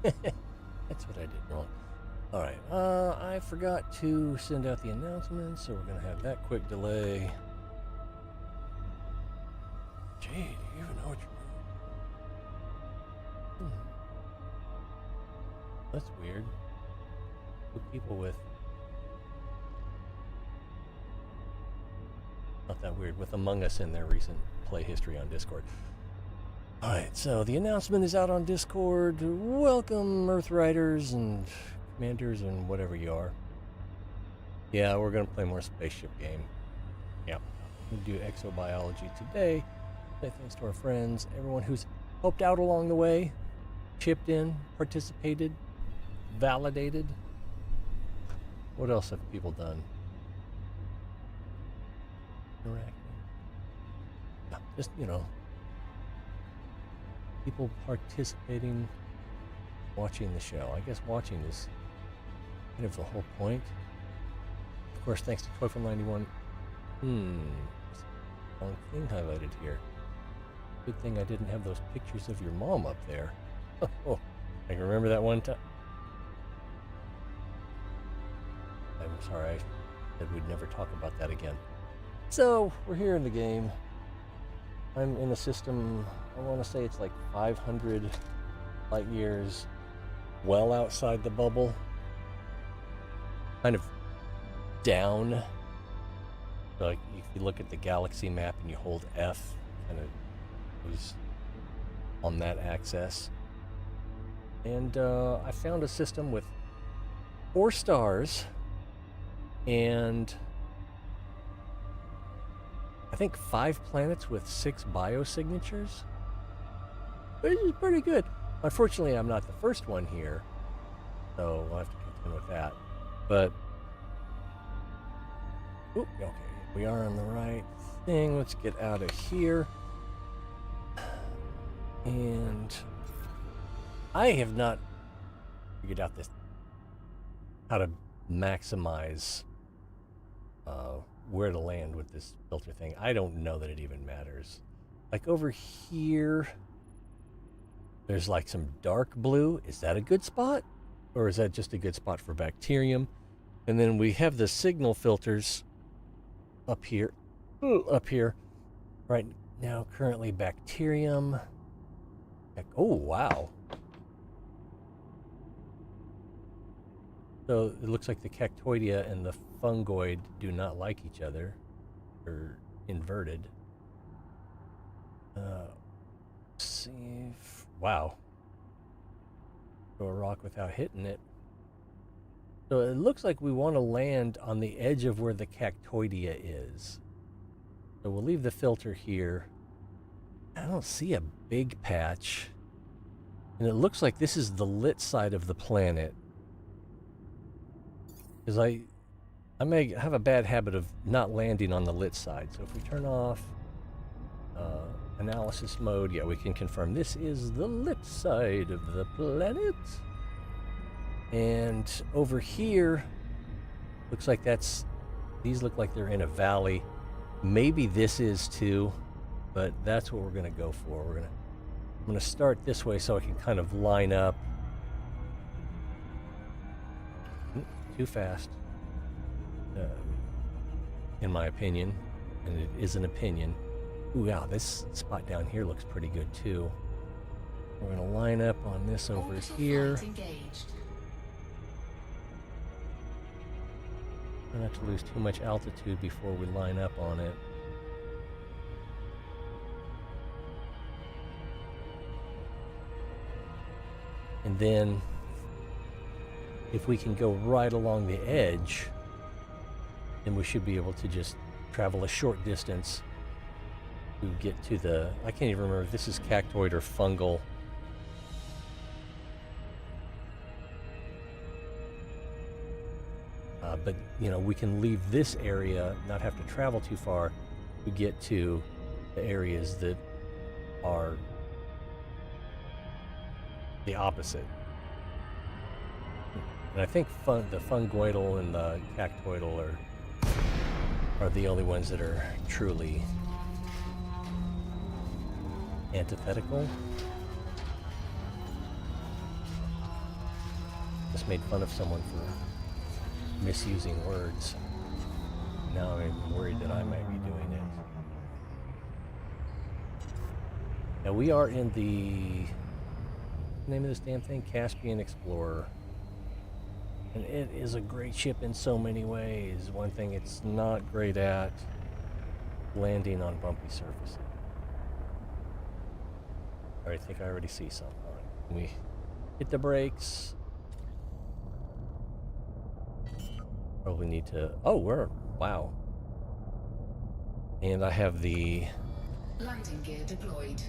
That's what I did wrong. All right, I forgot to send out the announcements, so we're gonna have that quick delay. Gee, do you even know what you're doing? That's weird. Two people with... Not that weird, with Among Us in their recent play history on Discord. Alright, so the announcement is out on Discord. Welcome, Earth Riders and Commanders and whatever you are. Yeah, we're going to play more spaceship game. Yeah. We'll do exobiology today. Say thanks to our friends, everyone who's helped out along the way, chipped in, participated, validated. What else have people done? Interacting. Yeah, just, you know, people participating, watching the show. I guess watching is kind of the whole point. Of course, thanks to Toy91. Wrong thing highlighted here. Good thing I didn't have those pictures of your mom up there. Oh, I can remember that one time. I'm sorry, I said we'd never talk about that again. So, we're here in the game. I'm in a system, I want to say it's like 500 light years well outside the bubble. Kind of down. Like, if you look at the galaxy map and you hold F, kind of goes on that axis. And I found a system with 4 stars and I think 5 planets with 6 biosignatures. Which is pretty good. Unfortunately, I'm not the first one here, so we'll have to continue with that. But, okay, we are on the right thing. Let's get out of here. And I have not figured out this, how to maximize where to land with this filter thing. I don't know that it even matters. Like over here, there's like some dark blue. Is that a good spot? Or is that just a good spot for bacterium? And then we have the signal filters up here. Right now, currently bacterium. Oh, wow. So it looks like the cactoidea and the fungoid do not like each other. They're inverted. Let's see. Wow. Throw a rock without hitting it. So it looks like we want to land on the edge of where the cactoidea is. So we'll leave the filter here. I don't see a big patch. And it looks like this is the lit side of the planet. Because I may have a bad habit of not landing on the lit side. So if we turn off analysis mode, yeah, we can confirm this is the lit side of the planet. And over here, looks like these look like they're in a valley. Maybe this is too, but that's what we're gonna go for. I'm gonna start this way so I can kind of line up. Too fast, in my opinion, and it is an opinion. Ooh, yeah, this spot down here looks pretty good too. We're gonna line up on this over here. Not to lose too much altitude before we line up on it. And then if we can go right along the edge, then we should be able to just travel a short distance to get to the, I can't even remember if this is cactoid or fungal. But, you know, we can leave this area, not have to travel too far to get to the areas that are the opposite. And I think the fungoidal and the cactoidal are the only ones that are truly antithetical. Just made fun of someone for misusing words. Now I'm worried that I might be doing it. Now we are in the name of this damn thing, Caspian Explorer. And it is a great ship in so many ways. One thing it's not great at, landing on bumpy surfaces. I think I already see some. All right. We hit the brakes. Probably need to... Oh, wow. And I have the... landing gear deployed.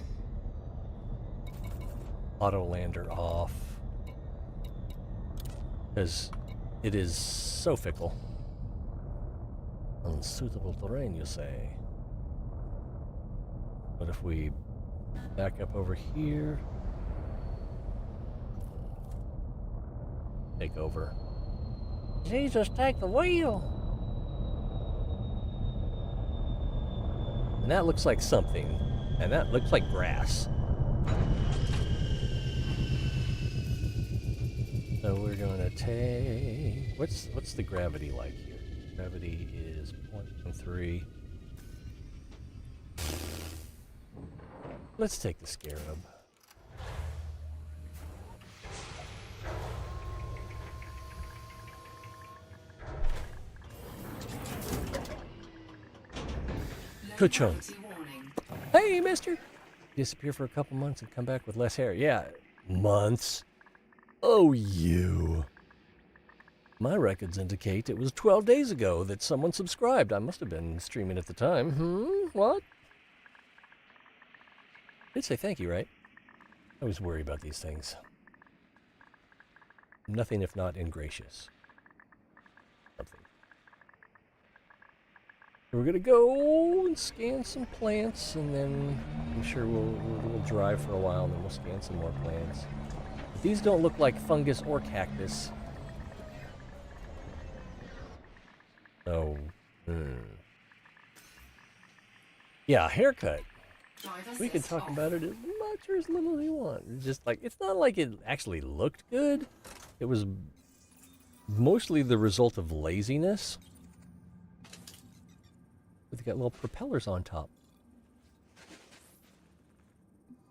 Auto lander off. Because it is so fickle. Unsuitable terrain, you say. But if we back up over here, take over. Jesus, take the wheel! And that looks like something. And that looks like grass. So we're gonna take... What's the gravity like here? Gravity is 0.13. Let's take the Scarab. Ka-chunk. Hey, mister! Disappear for a couple months and come back with less hair. Yeah, months. Oh, you. My records indicate it was 12 days ago that someone subscribed. I must have been streaming at the time. What? Did say thank you, right? I always worry about these things. Nothing if not ingracious. Something. So we're gonna go and scan some plants, and then I'm sure we'll drive for a while, and then we'll scan some more plants. But these don't look like fungus or cactus. So, yeah, haircut. We can talk about it as much or as little as you want. It's just like, it's not like it actually looked good. It was mostly the result of laziness. But they got little propellers on top.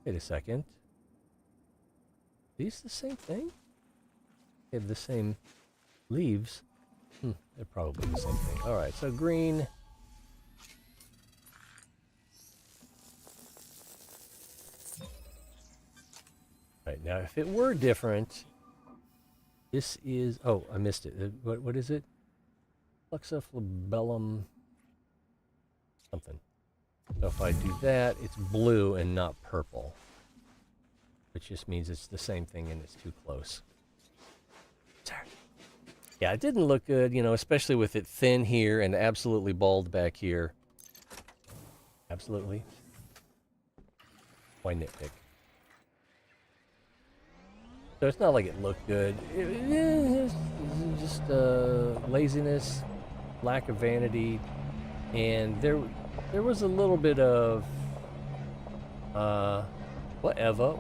Wait a second. These the same thing? They have the same leaves. They're probably the same thing. Alright, so green. Right, now if it were different, this is... Oh, I missed it. What is it? Fluxiflabellum something. So if I do that, it's blue and not purple. Which just means it's the same thing and it's too close. Sorry. Yeah, it didn't look good, you know, especially with it thin here and absolutely bald back here. Absolutely. Why nitpick? So it's not like it looked good. It's just laziness, lack of vanity, and there was a little bit of whatever,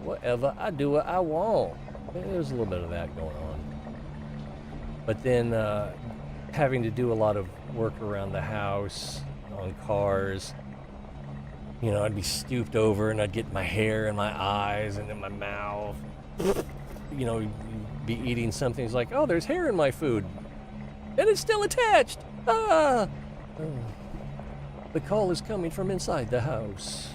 I do what I want. There was a little bit of that going on. But then having to do a lot of work around the house, on cars. You know, I'd be stooped over and I'd get my hair in my eyes and in my mouth. You know, you'd be eating something. It's like, oh, there's hair in my food. And it's still attached. Ah! Oh. The call is coming from inside the house.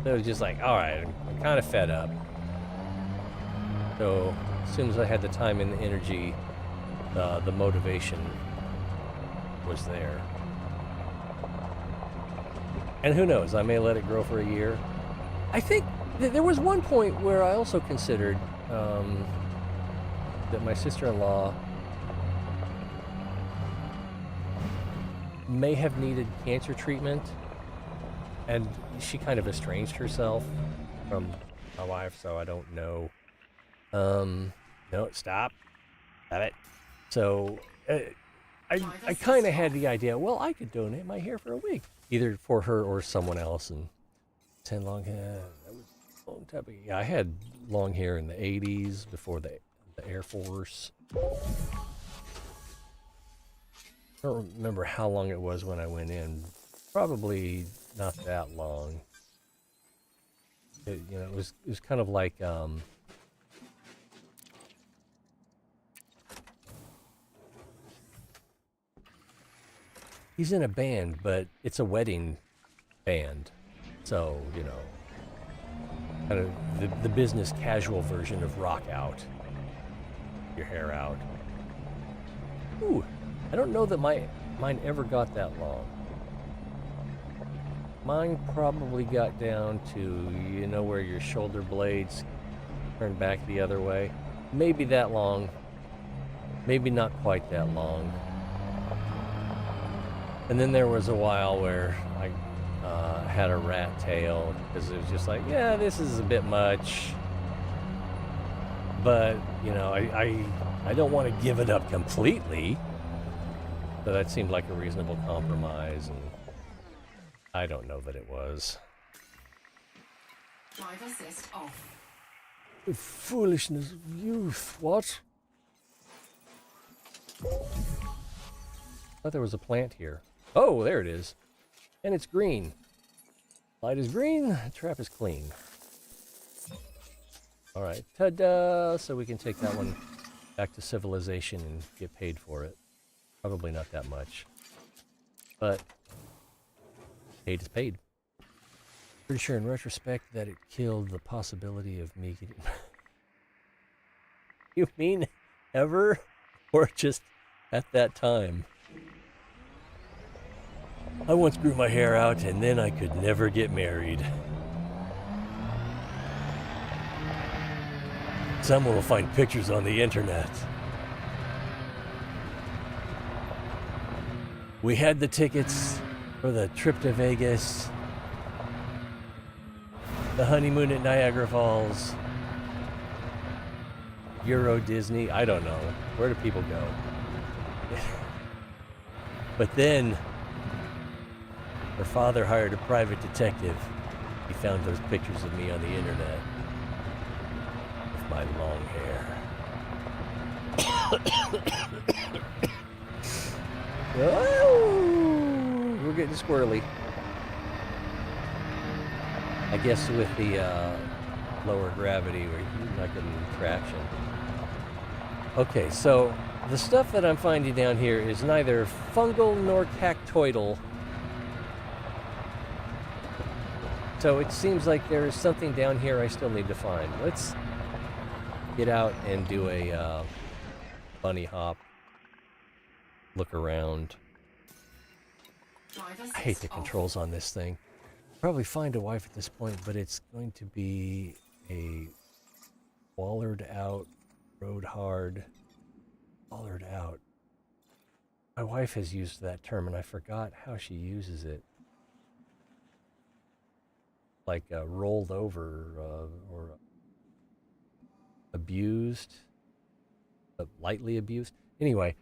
So it was just like, all right, I'm kind of fed up. So as soon as I had the time and the energy, the motivation was there. And who knows, I may let it grow for a year. I think there was one point where I also considered that my sister-in-law may have needed cancer treatment, and she kind of estranged herself from my wife, so I don't know. No, stop it. So I kind of had the idea, well, I could donate my hair for a week, either for her or someone else, and 10 long hair. Yeah, I had long hair in the 80s before the Air Force. I don't remember how long it was when I went in. Probably not that long. It was kind of like he's in a band, but it's a wedding band. So, kind of the business casual version of rock out. Your hair out. Ooh, I don't know that mine ever got that long. Mine probably got down to, where your shoulder blades turn back the other way. Maybe that long. Maybe not quite that long. And then there was a while where I had a rat tail because it was just like, yeah, this is a bit much. But, I don't want to give it up completely. So that seemed like a reasonable compromise, and I don't know that it was. Drive assist off. The foolishness of youth, what? I thought there was a plant here. Oh, there it is. And it's green. Light is green, trap is clean. Alright, ta-da! So we can take that one back to civilization and get paid for it. Probably not that much. But paid is paid. Pretty sure in retrospect that it killed the possibility of me getting... You mean ever? Or just at that time? I once grew my hair out and then I could never get married. Someone will find pictures on the internet. We had the tickets for the trip to Vegas, the honeymoon at Niagara Falls, Euro Disney, I don't know. Where do people go? But then, her father hired a private detective. He found those pictures of me on the internet. With my long hair. Oh, we're getting squirrely. I guess with the lower gravity, we're not getting traction. Okay, so the stuff that I'm finding down here is neither fungal nor cactoidal. So it seems like there is something down here I still need to find. Let's get out and do a bunny hop. Look around. I hate the controls on this thing. Probably find a wife at this point, but it's going to be a wallered out, rode hard, wallered out. My wife has used that term and I forgot how she uses it. Like rolled over or abused, lightly abused. Anyway,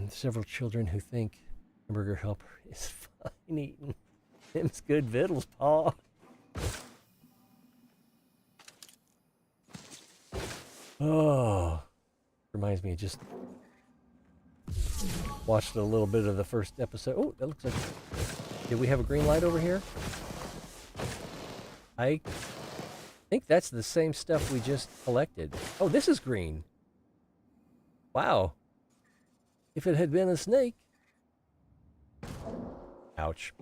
several children who think Hamburger Helper is fine eating. Them's good vittles, Paul. Oh, reminds me, just watched a little bit of the first episode. Oh, that looks like... Did we have a green light over here? I think that's the same stuff we just collected. Oh, this is green. Wow. If it had been a snake. Ouch.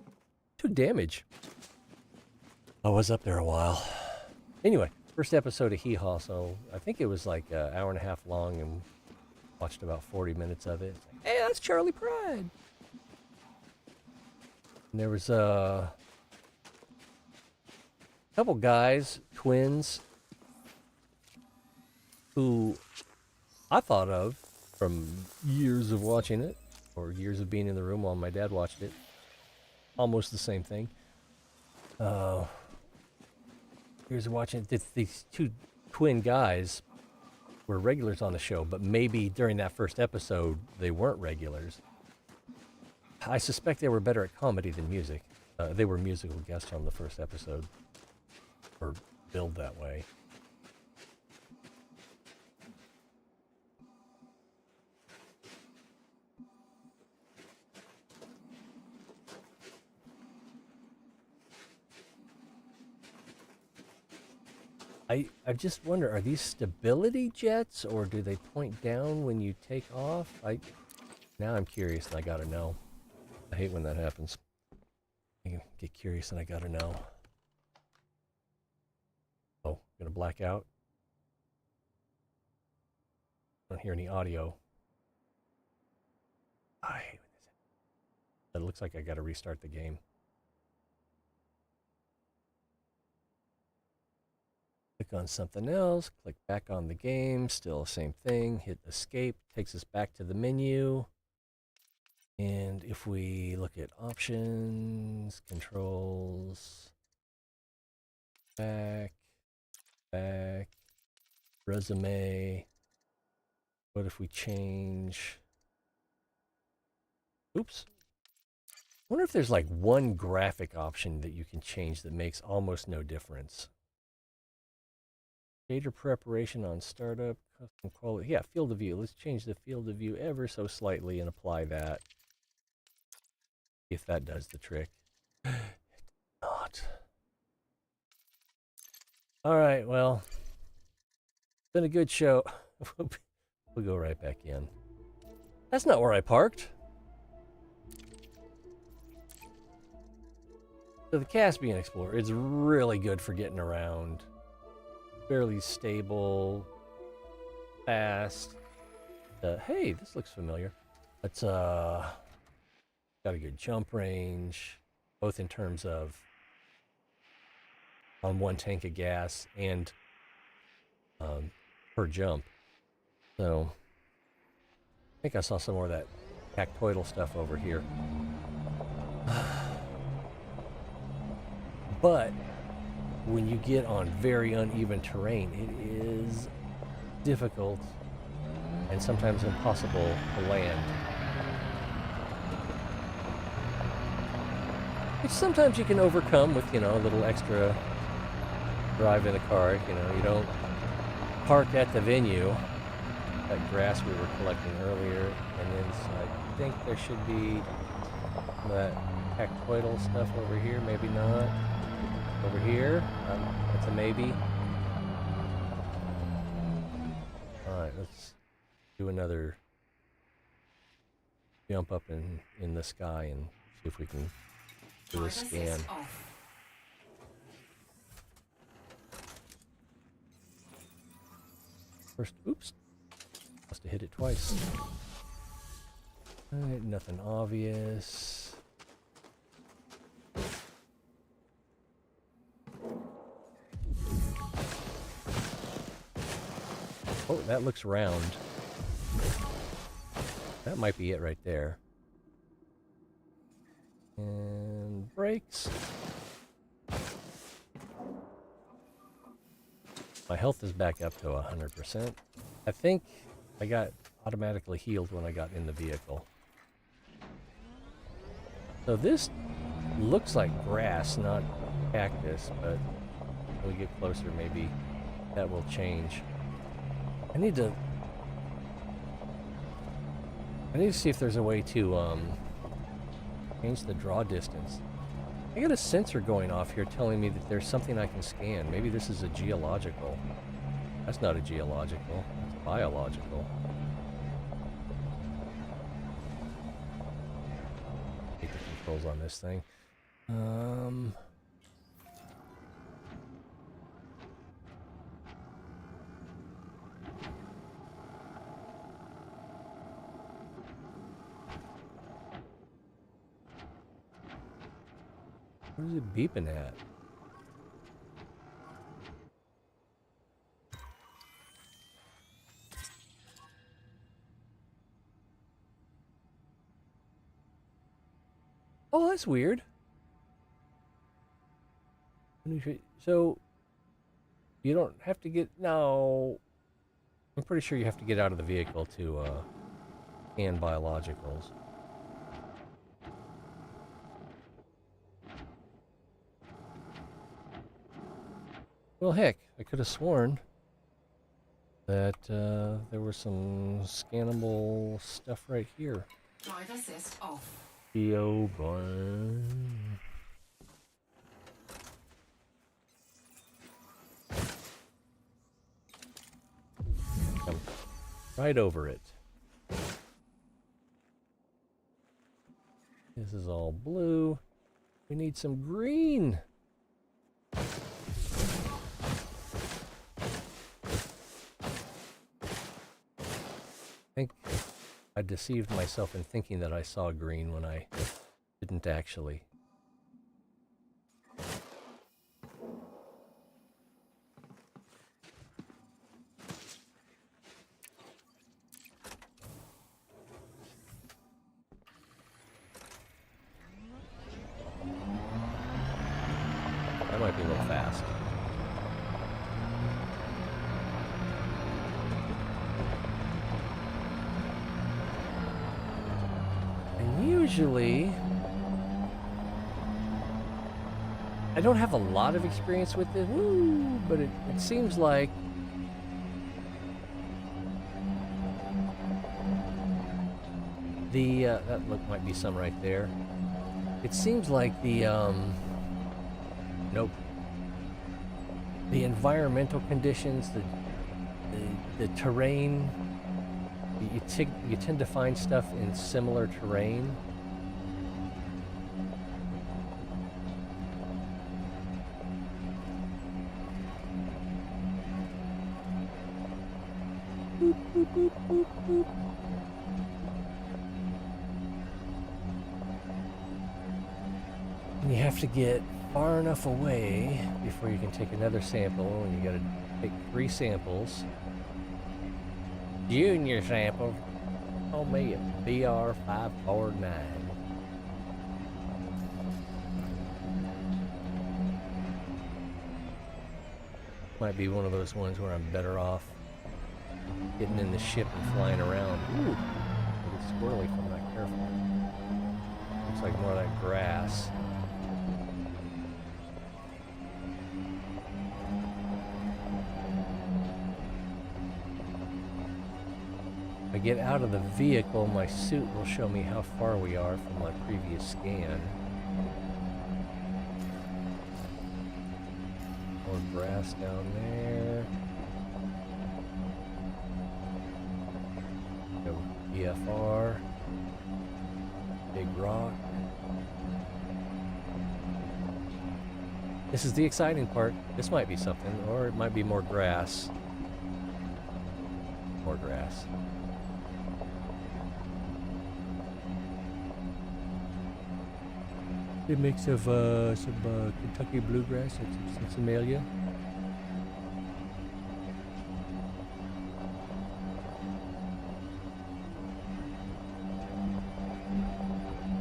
2 damage. I was up there a while. Anyway, first episode of Hee Haw, so I think it was like an hour and a half long and watched about 40 minutes of it. It's like, hey, that's Charlie Pride. And there was a couple guys, twins, who I thought of from years of watching it, or years of being in the room while my dad watched it. Almost the same thing. Years of watching it. These 2 twin guys were regulars on the show, but maybe during that first episode, they weren't regulars. I suspect they were better at comedy than music. They were musical guests on the first episode. Or build that way. I just wonder, are these stability jets, or do they point down when you take off? Now I'm curious and I gotta know. I hate when that happens. I get curious and I gotta know. Oh, gonna black out. Don't hear any audio. I hate when this happens. It looks like I gotta restart the game. Click on something else, click back on the game, still same thing, hit escape, takes us back to the menu. And if we look at options, controls, back, resume, what if we change, oops. I wonder if there's like one graphic option that you can change that makes almost no difference. Shader preparation on startup, custom quality. Yeah, field of view. Let's change the field of view ever so slightly and apply that. If that does the trick. Not. All right, well, it's been a good show. We'll go right back in. That's not where I parked. So the Caspian Explorer is really good for getting around. Fairly stable, fast. Hey, this looks familiar. It's got a good jump range, both in terms of on one tank of gas and per jump. So I think I saw some more of that factoidal stuff over here. But when you get on very uneven terrain, it is difficult and sometimes impossible to land. Which sometimes you can overcome with, you know, a little extra drive in the car. You know, you don't park at the venue, that grass we were collecting earlier, and then so I think there should be some of that factoidal stuff over here, maybe not. Over here, that's a maybe. Alright, let's do another jump up in the sky and see if we can do a scan. First, oops, must have hit it twice. Alright, nothing obvious. Oh, that looks round. That might be it right there. And brakes. My health is back up to 100%. I think I got automatically healed when I got in the vehicle. So this looks like grass, not cactus, but when we get closer, maybe that will change. I need to see if there's a way to change the draw distance. I got a sensor going off here telling me that there's something I can scan. Maybe this is a geological. That's not a geological. It's biological. Take the controls on this thing. What is it beeping at? Oh, that's weird. So, you don't have to get... No. I'm pretty sure you have to get out of the vehicle to scan biologicals. Well, heck, I could have sworn that there was some scannable stuff right here. Drive assist off. Yo, boy. Come right over it. This is all blue. We need some green. I think I deceived myself in thinking that I saw green when I didn't actually. That might be a little fast. And usually, I don't have a lot of experience with it, but it seems like the, that might be some right there. It seems like the, nope. The environmental conditions, the terrain, you tend to find stuff in similar terrain. Boop, boop, boop, boop, boop. And you have to get far enough away before you can take another sample, and you gotta take 3 samples. Junior sample. Oh me a BR549. Might be one of those ones where I'm better off getting in the ship and flying around. Ooh, I get squirrely if I'm not careful. Looks like more of that grass. I get out of the vehicle, my suit will show me how far we are from my previous scan. More grass down there. Go EFR. Big rock. This is the exciting part. This might be something, or it might be more grass. More grass. A mix of some Kentucky bluegrass and some sinsemilla.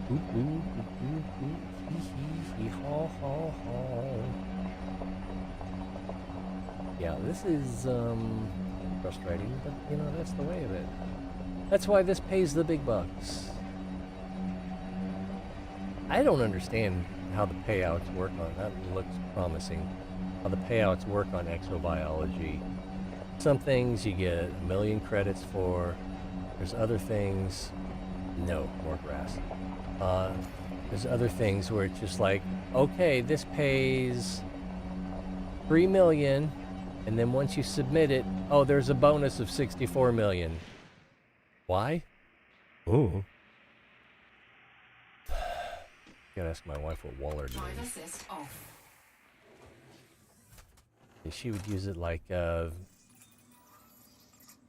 Ooh, ooh, ooh, ooh, ooh, hee, hee, haw, haw, haw. Yeah, this is frustrating, but you know, that's the way of it. That's why this pays the big bucks. I don't understand how the payouts work on that. Looks promising. How the payouts work on exobiology. Some things you get 1 million credits for. There's other things. No, more grass. There's other things where it's just like, okay, this pays 3 million, and then once you submit it, oh, there's a bonus of 64 million. Why? Ooh. Gotta ask my wife what Waller means. She would use it like,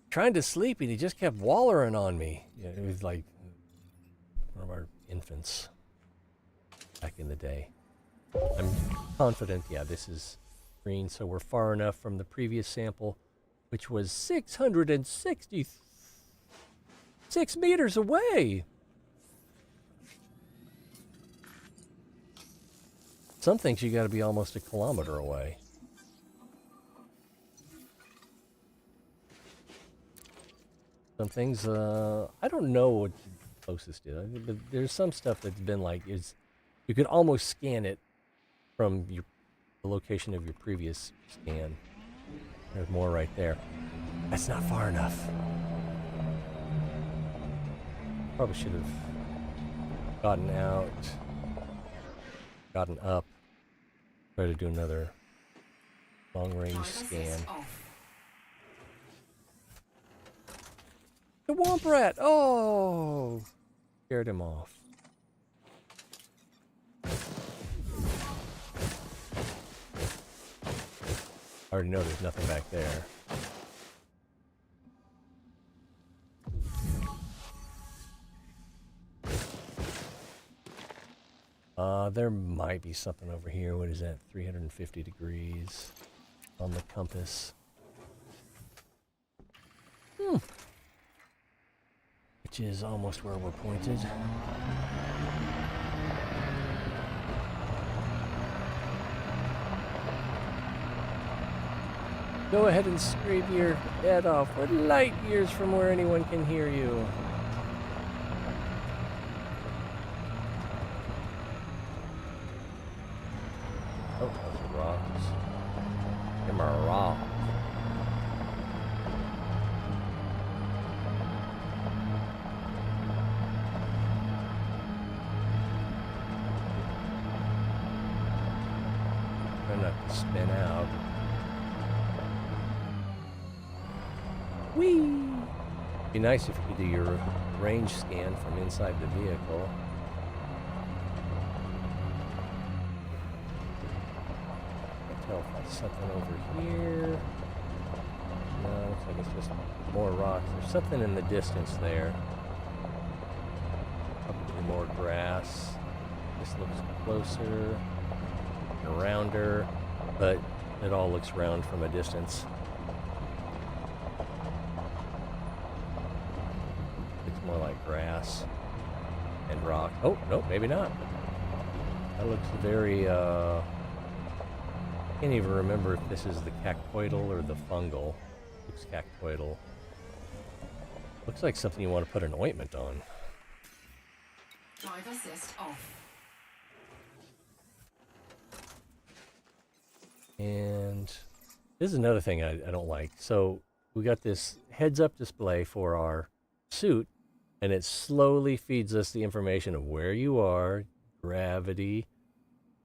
trying to sleep and he just kept wallering on me. Yeah, it was like one of our infants back in the day. I'm confident, yeah, this is green, so we're far enough from the previous sample, which was 666 meters away. Some things you gotta be almost a kilometer away. Some things, I don't know what the closest is, but there's some stuff that's been like, you could almost scan it from your the location of your previous scan. There's more right there. That's not far enough. Probably should have gotten out, gotten up, try to do another long-range scan. The Womp Rat! Oh! Scared him off. I already know there's nothing back there. There might be something over here. What is that? 350 degrees on the compass. Which is almost where we're pointed. Go ahead and scrape your head off. We're light years from where anyone can hear you. Oh, those are rocks. Them are rocks. Try not to spin out. Whee! Be nice if you could do your range scan from inside the vehicle. Can't tell if that's something over here. No, looks like it's just more rocks. There's something in the distance there. Probably more grass. This looks closer and rounder, but it all looks round from a distance. More like grass and rock. Oh, no, maybe not. That looks very, can't even remember if this is the cactoidal or the fungal. Looks cactoidal. Looks like something you want to put an ointment on. Drive assist off. And this is another thing I don't like. So we got this heads-up display for our suit, and it slowly feeds us the information of where you are, gravity,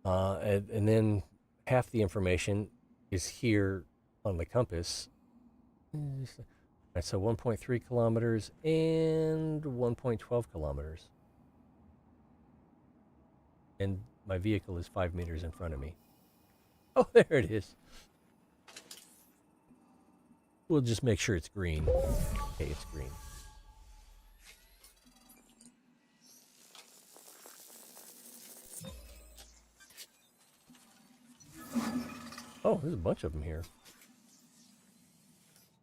and then half the information is here on the compass. Right, so 1.3 kilometers and 1.12 kilometers. And my vehicle is 5 meters in front of me. Oh, there it is. We'll just make sure it's green. Okay, it's green. Oh, there's a bunch of them here.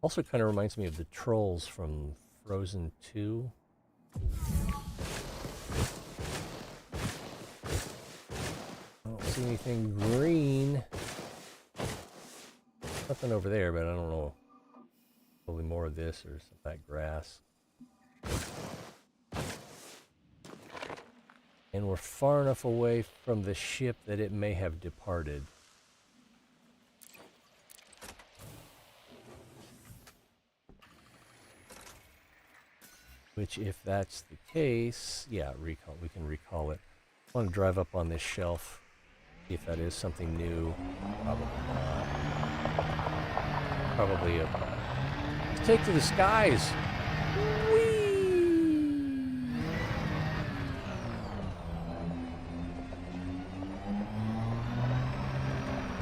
Also kind of reminds me of the trolls from Frozen 2. I don't see anything green. Nothing over there, but I don't know. Probably more of this or some of that grass. And we're far enough away from the ship that it may have departed. Which, if that's the case, yeah, we can recall it. I want to drive up on this shelf, see if that is something new. Probably not. Probably a take to the skies. Whee!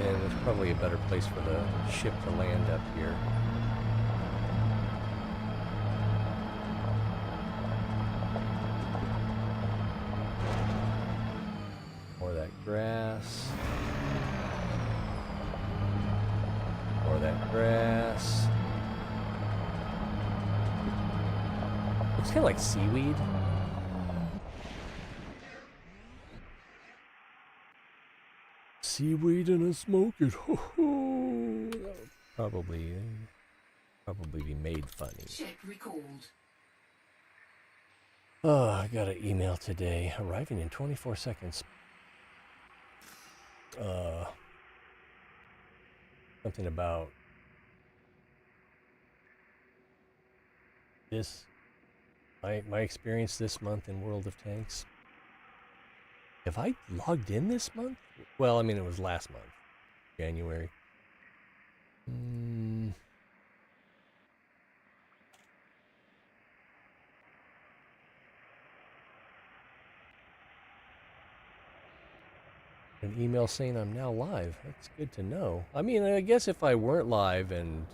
And there's probably a better place for the ship to land up here. More of that grass. More of that grass. Looks kind of like seaweed. Seaweed and a smoke it. Ho ho. That would probably be made funny. Ship recalled. Oh, I got an email today, arriving in 24 seconds. something about this, my experience this month in World of Tanks. Have I logged in this month? Well, I mean, it was last month, January. An email saying I'm now live. That's good to know. I mean, I guess if I weren't live and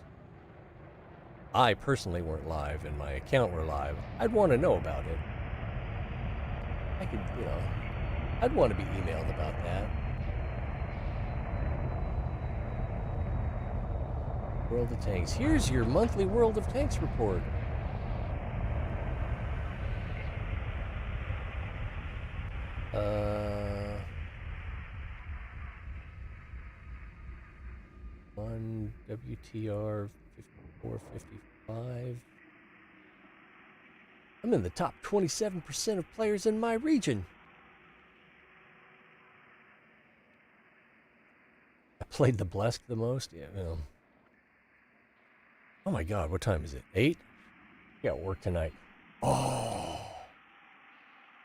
I personally weren't live and my account were live, I'd want to know about it. I could, you know, I'd want to be emailed about that. World of Tanks. Here's your monthly World of Tanks report. On WTR 5455. I'm in the top 27% of players in my region. I played the Blessed the most. Yeah, well. Oh my God, what time is it? 8? I got work tonight. Oh,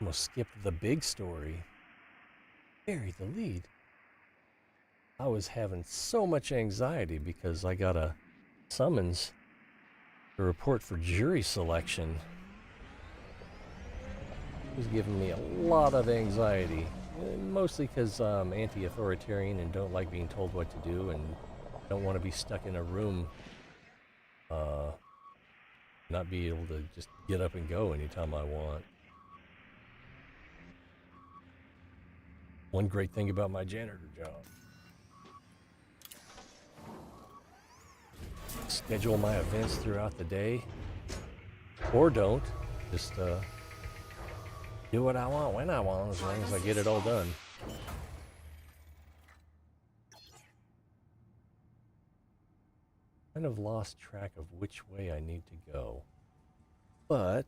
almost skipped the big story. Bury the lead. I was having so much anxiety because I got a summons to report for jury selection. It was giving me a lot of anxiety, mostly because I'm anti-authoritarian and don't like being told what to do and don't want to be stuck in a room, not be able to just get up and go anytime I want. One great thing about my janitor job. Schedule my events throughout the day, or don't. Just do what I want when I want, as long as I get it all done. Kind of lost track of which way I need to go, but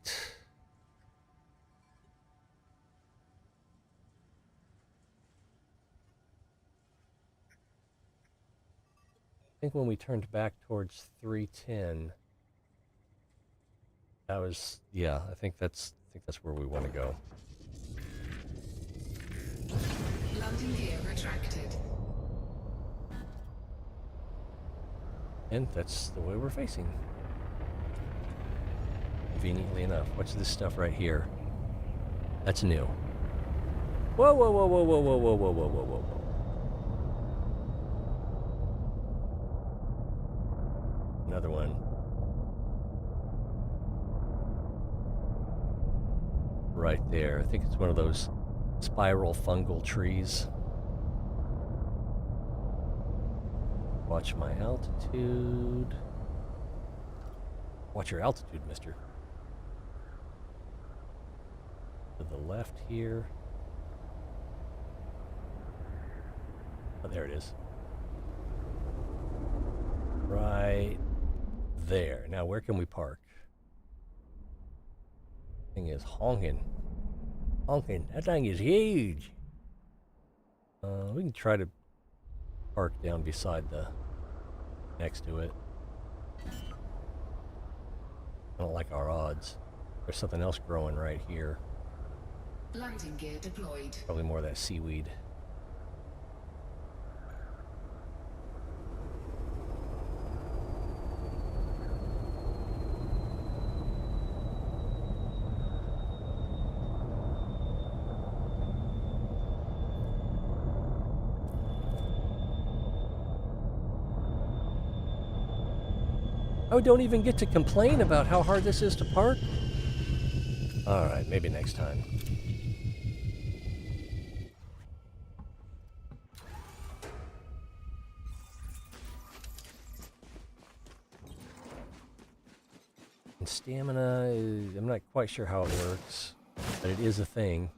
I think when we turned back towards 310, that was, yeah, I think that's where we want to go. Landing gear retracted. And that's the way we're facing. Conveniently enough. What's this stuff right here? That's new. Whoa, whoa, whoa, whoa, whoa, whoa, whoa, whoa, whoa, whoa, whoa. Another one. Right there. I think it's one of those spiral fungal trees. Watch my altitude. Watch your altitude, mister. To the left here. Oh, there it is. Right there. Now, where can we park? Thing is honking. Honking. That thing is huge. We can try to park down beside the next to it. I don't like our odds. There's something else growing right here. Landing gear deployed. Probably more of that seaweed. Oh, don't even get to complain about how hard this is to park? Alright, maybe next time. And stamina, I'm not quite sure how it works, but it is a thing.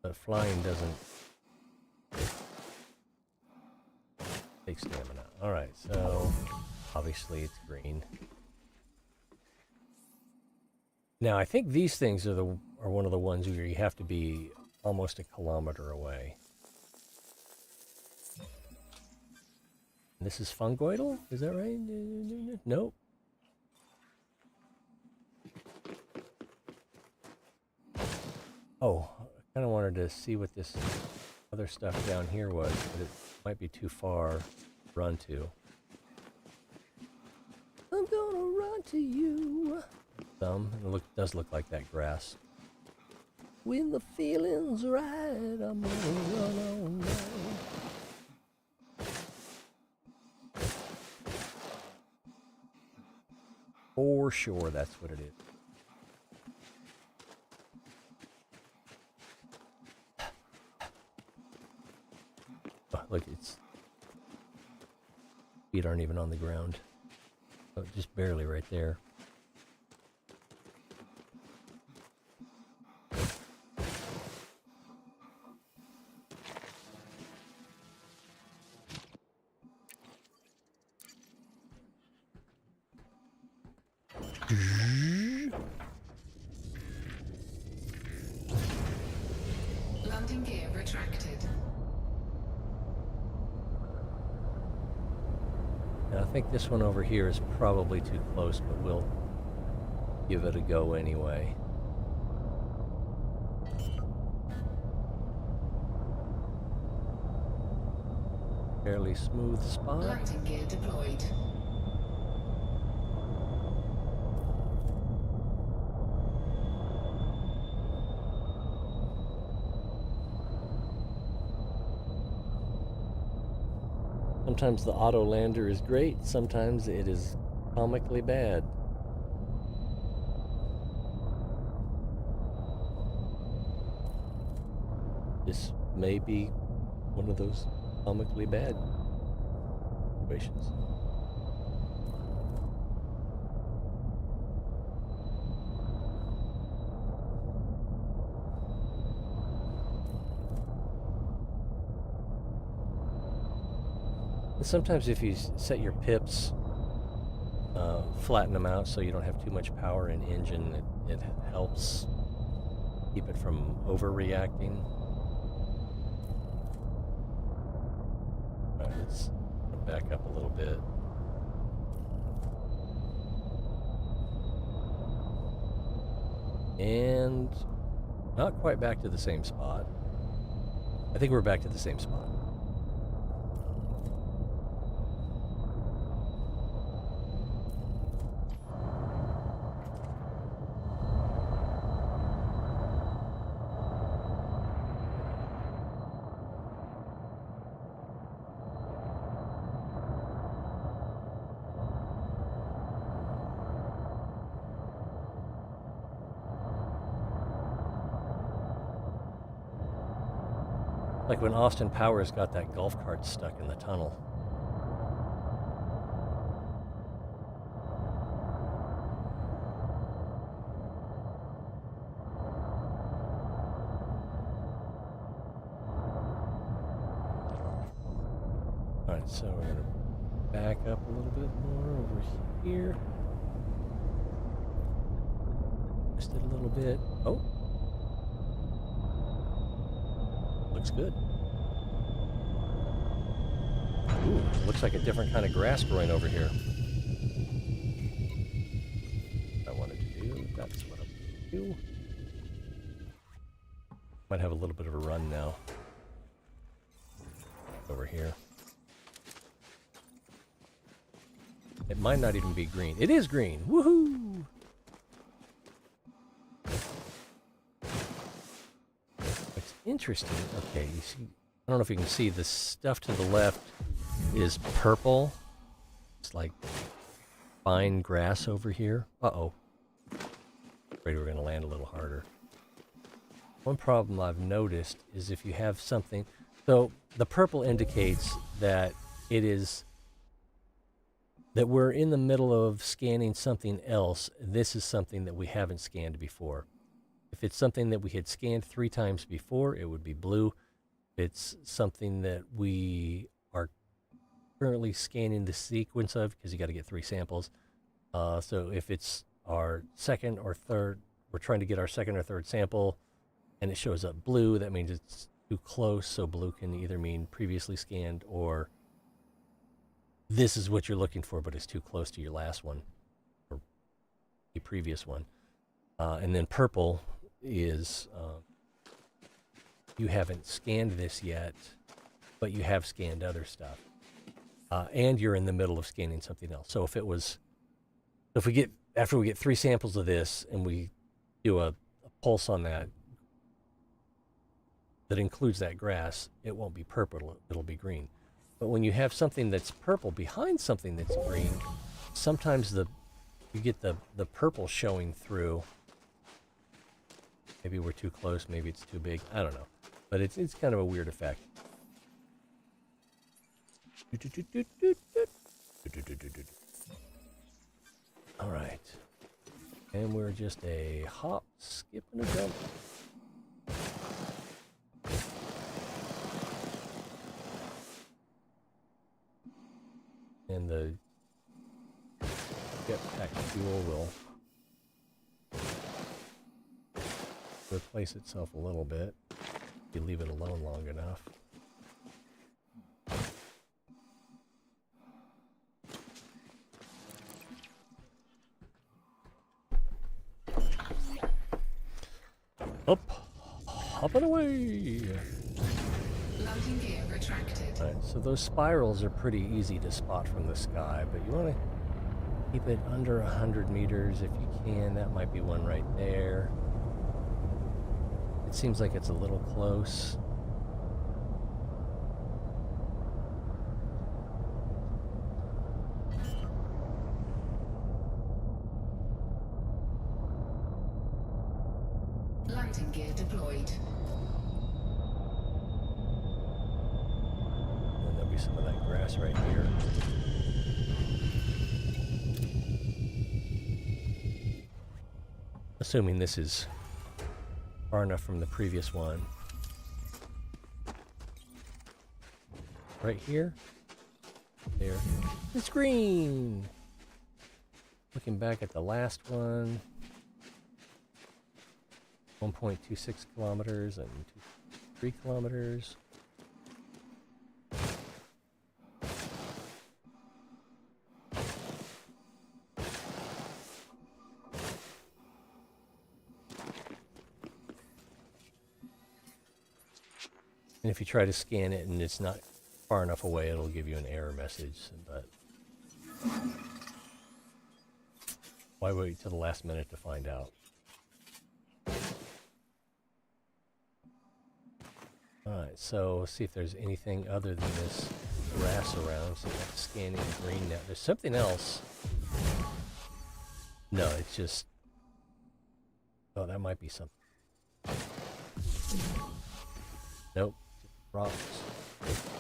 But flying doesn't take stamina. Alright, so obviously it's green. Now I think these things are one of the ones where you have to be almost a kilometer away. This is fungoidal? Is that right? Nope. Oh, I kind of wanted to see what this other stuff down here was, but it might be too far to run to. I'm gonna run to you. It does look like that grass. When the feeling's right, I'm gonna run on down. For sure, that's what it is. Oh, look, its feet aren't even on the ground. Oh, just barely right there. Landing gear retracted. Now, I think this one over here is probably too close, but we'll give it a go anyway. Fairly smooth spot. Landing gear deployed. Sometimes the auto lander is great, sometimes it is comically bad. This may be one of those comically bad situations. And sometimes if you set your pips, flatten them out so you don't have too much power in engine, it helps keep it from overreacting. All right, let's back up a little bit. And not quite back to the same spot. I think we're back to the same spot. Like when Austin Powers got that golf cart stuck in the tunnel. Alright, so we're going to back up a little bit more over here. Just did a little bit. Oh. Looks good. Ooh, looks like a different kind of grass growing over here. What I wanted to do, that's what I'm going to do. Might have a little bit of a run now. Over here. It might not even be green. It is green! Woohoo! What's interesting, okay, you see, I don't know if you can see, the stuff to the left is purple. It's like fine grass over here. Uh-oh. Afraid we're going to land a little harder. One problem I've noticed is if you have something... So the purple indicates that it is... that we're in the middle of scanning something else. This is something that we haven't scanned before. If it's something that we had scanned 3 times before, it would be blue. If it's something that we are currently scanning the sequence of, because you got to get 3 samples. So if it's our second or third, we're trying to get our second or third sample, and it shows up blue, that means it's too close. So blue can either mean previously scanned or this is what you're looking for, but it's too close to your last one or the previous one. And then purple is you haven't scanned this yet, but you have scanned other stuff. And you're in the middle of scanning something else. So after we get 3 samples of this and we do a pulse on that includes that grass, it won't be purple, it'll be green. But when you have something that's purple behind something that's green, sometimes you get the purple showing through. Maybe we're too close, maybe it's too big, I don't know. But it's kind of a weird effect. All right. And we're just a hop, skip, and a jump. And the jetpack fuel will replace itself a little bit if you leave it alone long enough. Up, hopping away. Landing gear retracted. Right, so those spirals are pretty easy to spot from the sky, but you want to keep it under 100 meters if you can. That might be one right there. It seems like it's a little close. Landing gear deployed. And there'll be some of that grass right here. Assuming this is far enough from the previous one. Right here. There. It's green! Looking back at the last one. 1.26 kilometers and 3 kilometers. And if you try to scan it and it's not far enough away, it'll give you an error message. But why wait till the last minute to find out? Alright, so let's see if there's anything other than this grass around. So that's scanning green now. There's something else. No, it's just... Oh, that might be something. Nope. Rocks.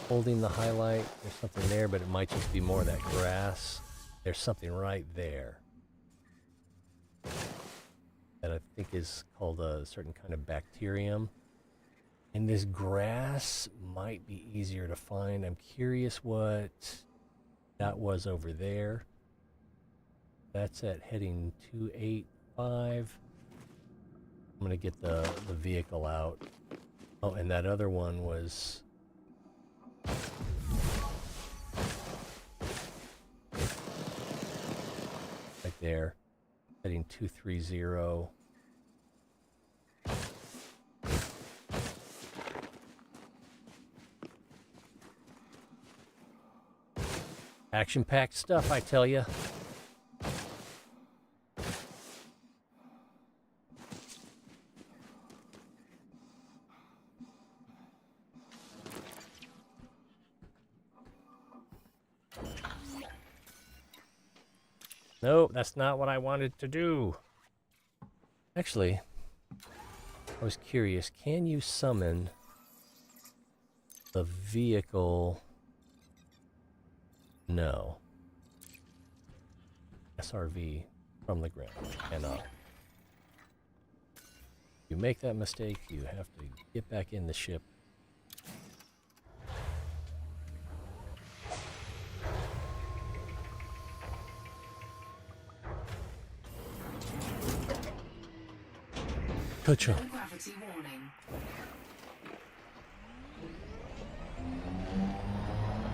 Holding the highlight. There's something there, but it might just be more of that grass. There's something right there. That I think is called a certain kind of bacterium. And this grass might be easier to find. I'm curious what that was over there. That's at heading 285. I'm going to get the vehicle out. Oh, and that other one was... right there. Heading 230. Action-packed stuff, I tell you. Nope, that's not what I wanted to do. Actually, I was curious, can you summon the vehicle? No. SRV from the ground. Cannot. If you make that mistake, you have to get back in the ship. Gotcha. Low gravity warning.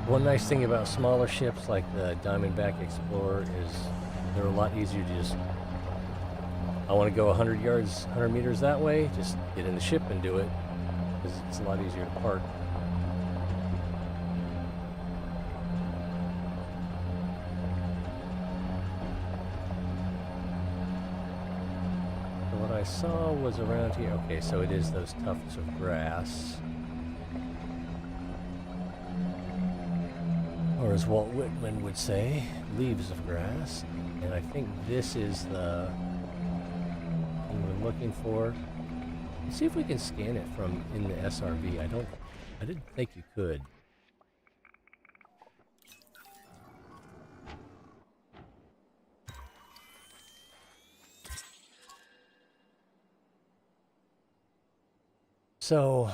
One nice thing about smaller ships like the Diamondback Explorer is they're a lot easier to just, I want to go 100 yards, 100 meters that way, just get in the ship and do it, because it's a lot easier to park. So what I saw was around here. Okay, so it is those tufts of grass. Or as Walt Whitman would say, leaves of grass. And I think this is the thing we're looking for. Let's see if we can scan it from in the SRV. I didn't think you could. So, I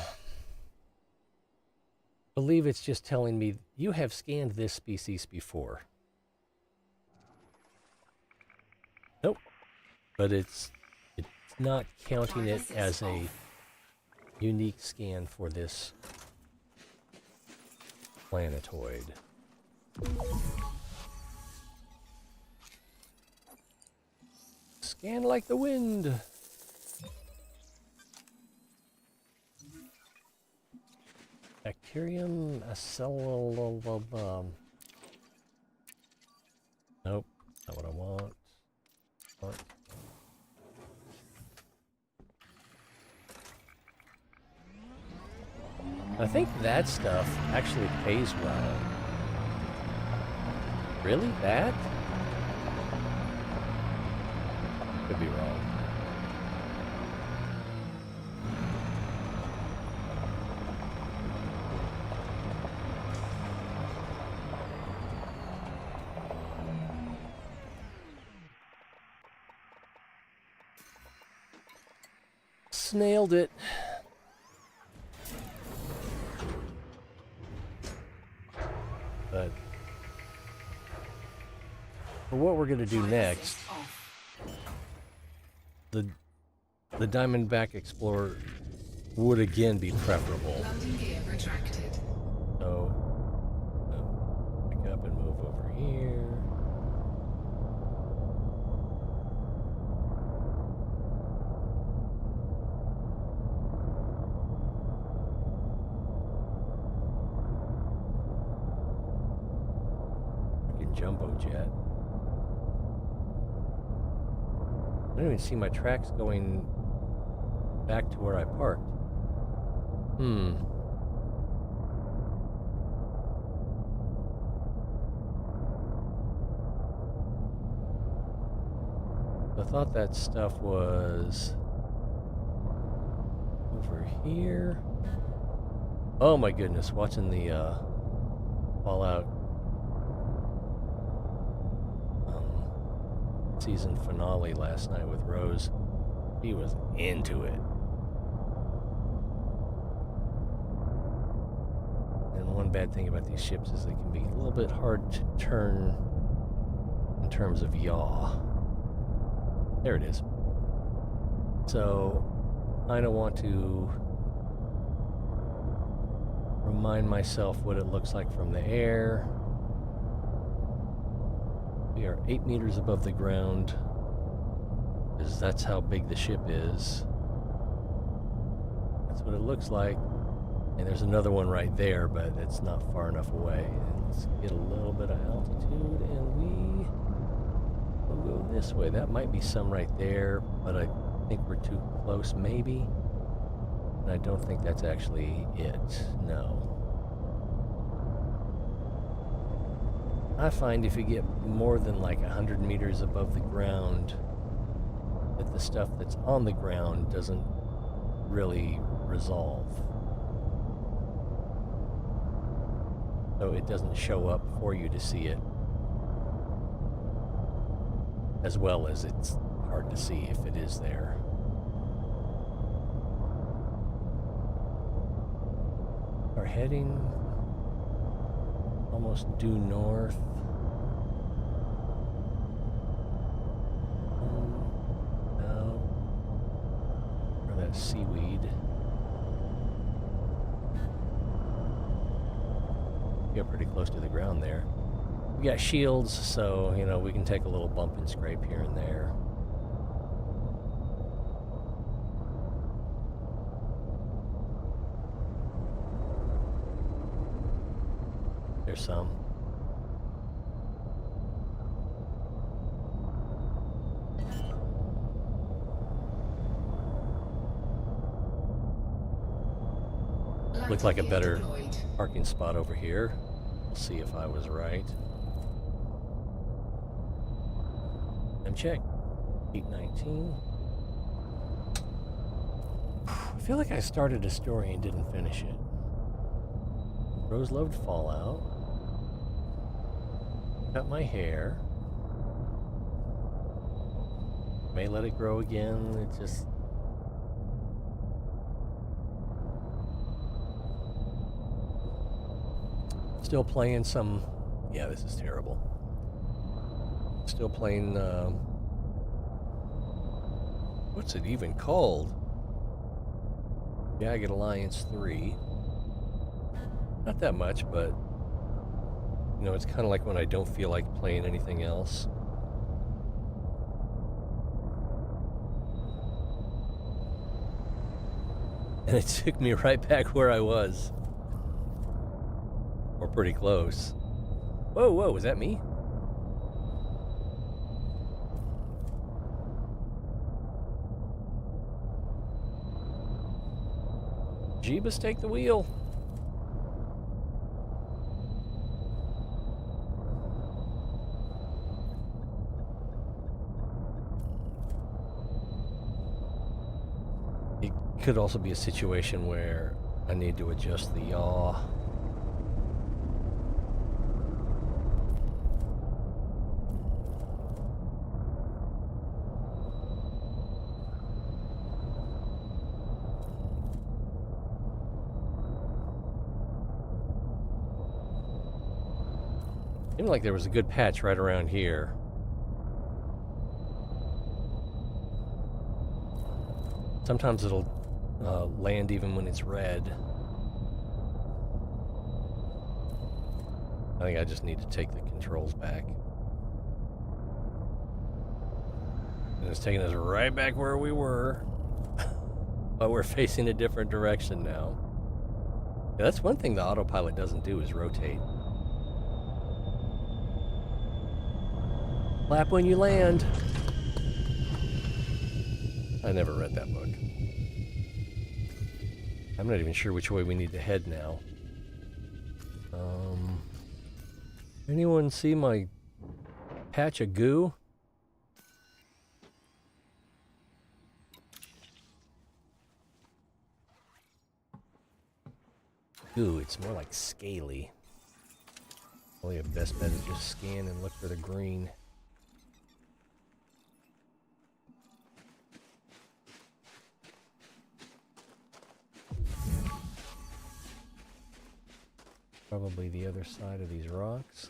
believe it's just telling me you have scanned this species before. Nope. But it's not counting it as a unique scan for this planetoid. Scan like the wind. Bacterium acellulum. Nope, not what I want. I think that stuff actually pays well. Really? That? Could be wrong. Snailed it. But for what we're going to do next, the Diamondback Explorer would again be preferable. Landing gear retracted. So pick up and move over here. Jumbo jet. I don't even see my tracks going back to where I parked. I thought that stuff was over here. Oh my goodness, watching the Fallout season finale last night with Rose. He was into it. And one bad thing about these ships is they can be a little bit hard to turn in terms of yaw. There it is. So I don't want to remind myself what it looks like from the air. We are 8 meters above the ground, because that's how big the ship is. That's what it looks like. And there's another one right there, but it's not far enough away. And let's get a little bit of altitude, and we will go this way. That might be some right there, but I think we're too close, maybe. And I don't think that's actually it. No. I find if you get more than like 100 meters above the ground, that the stuff that's on the ground doesn't really resolve. So it doesn't show up for you to see it, as well as it's hard to see if it is there. Our heading almost due north. No. Or that seaweed. get pretty close to the ground there. We got shields, so, you know, we can take a little bump and scrape here and there. There's some. Looked like a better parking spot over here. We'll see if I was right. And check. 819. I feel like I started a story and didn't finish it. Rose-loved Fallout. Cut my hair. May let it grow again. It just... Still playing some... Yeah, this is terrible. Still playing... what's it even called? Jagged Alliance 3. Not that much, but... You know, it's kind of like when I don't feel like playing anything else. And it took me right back where I was. Or pretty close. Whoa, whoa, was that me? Jeebus, take the wheel. It could also be a situation where I need to adjust the yaw. Seemed like there was a good patch right around here. Sometimes it'll land even when it's red. I think I just need to take the controls back. And it's taking us right back where we were. But we're facing a different direction now. Yeah, that's one thing the autopilot doesn't do, is rotate. Clap when you land. I never read that book. I'm not even sure which way we need to head now. Anyone see my patch of goo? Goo, it's more like scaly. Probably a best bet is just scan and look for the green. Probably the other side of these rocks.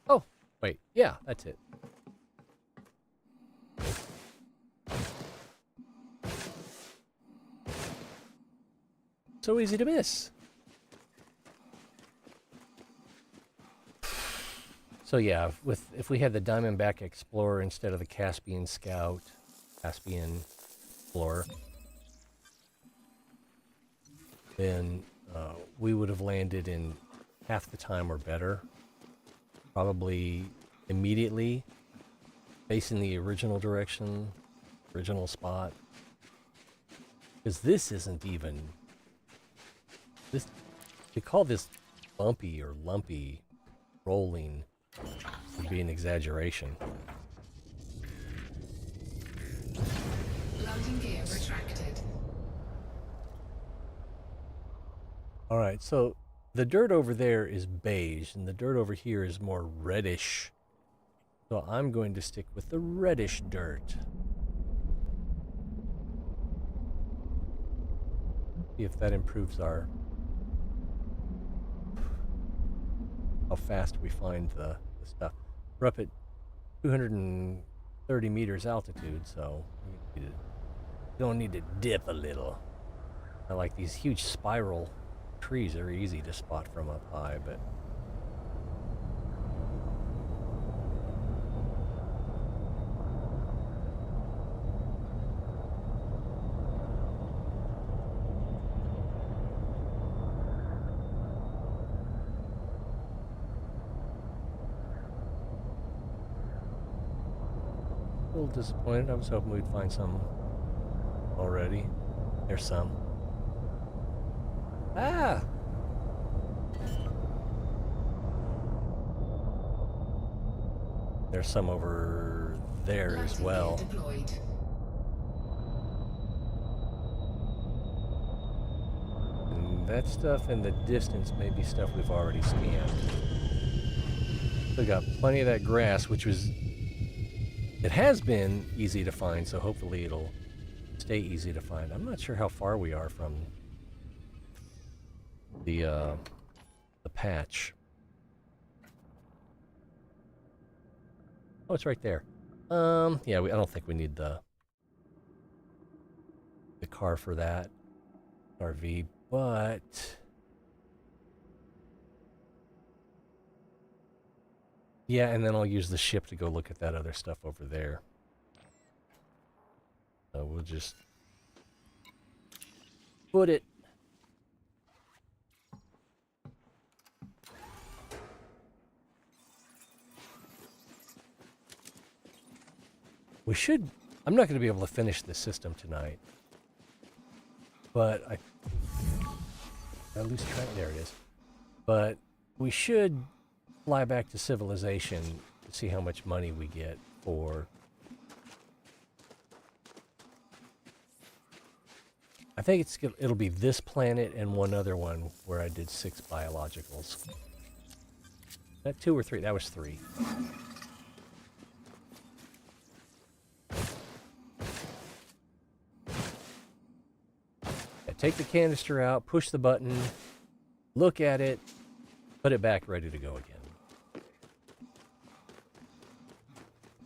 Oh, wait, yeah, that's it. So easy to miss. So yeah, if we had the Diamondback Explorer instead of the Caspian Scout, Caspian Explorer, then we would have landed in half the time or better. Probably immediately facing the original direction, original spot. Because this isn't even... this, they call this bumpy or lumpy rolling. Would be an exaggeration. Landing gear retracted. All right, so the dirt over there is beige, and the dirt over here is more reddish. So I'm going to stick with the reddish dirt. See if that improves our... how fast we find the this stuff. We're up at 230 meters altitude, so you don't need to dip a little. I like these huge spiral trees. They're easy to spot from up high, but a little disappointed. I was hoping we'd find some already. There's some. Ah! There's some over there as well. And that stuff in the distance may be stuff we've already scanned. We got plenty of that grass, which was... It has been easy to find, so hopefully it'll stay easy to find. I'm not sure how far we are from the patch. Oh, it's right there. Yeah, I don't think we need the car for that RV, but yeah, and then I'll use the ship to go look at that other stuff over there. So we'll just put it. We should... I'm not going to be able to finish this system tonight. But I... At least try... There it is. But we should fly back to civilization to see how much money we get for... I think it'll be this planet and one other one where I did 6 biologicals. That 2 or 3? That was 3. Take the canister out, push the button, look at it, put it back ready to go again.